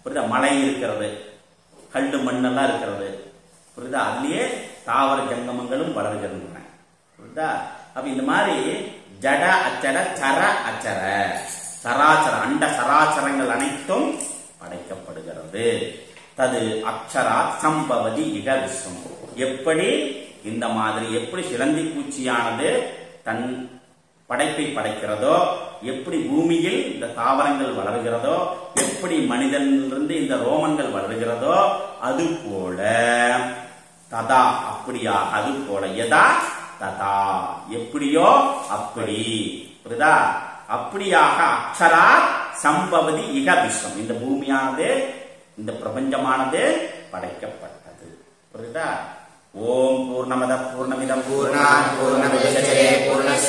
புரியுதா? மழை இருக்கிறது, கல்டு மண்ணெல்லாம் இருக்கிறது. புரியுதா? அதுலயே தாவர ஜங்கமங்களும் வளர்கின்றன. புரியுதா? அப்ப இந்த மாதிரி ஜட அச்சட சர அச்சர சராச்சர அண்ட சராச்சரங்கள் அனைத்தும் படைக்கப்படுகிறது. தது அக்ஷரா சம்பவதி இக விஸ்வம். எப்படி இந்த மாதிரி எப்படி சிலந்தி பூச்சியானது தன் படைப்பை படைக்கிறதோ, எப்படி பூமியில் இந்த தாவரங்கள் வளர்கிறதோ, எப்படி மனிதனிலிருந்து இந்த ரோமங்கள் வளர்கிறதோ அது போல ததா அப்படியாக அது போல யதா ததா எப்படியோ அப்படி. புரியுதா? அப்படியாக அக்ஷரா சம்பவதி இக விஸ்வம் இந்த பூமியானது இந்த பிரபஞ்சமானது படைக்கப்பட்டது. புரியுதா? ஓம் பூர்ணமத பூர்ணமிதம் பூர்ணாத் பூர்ணமுதச்யதே பூர்ணஸ்ய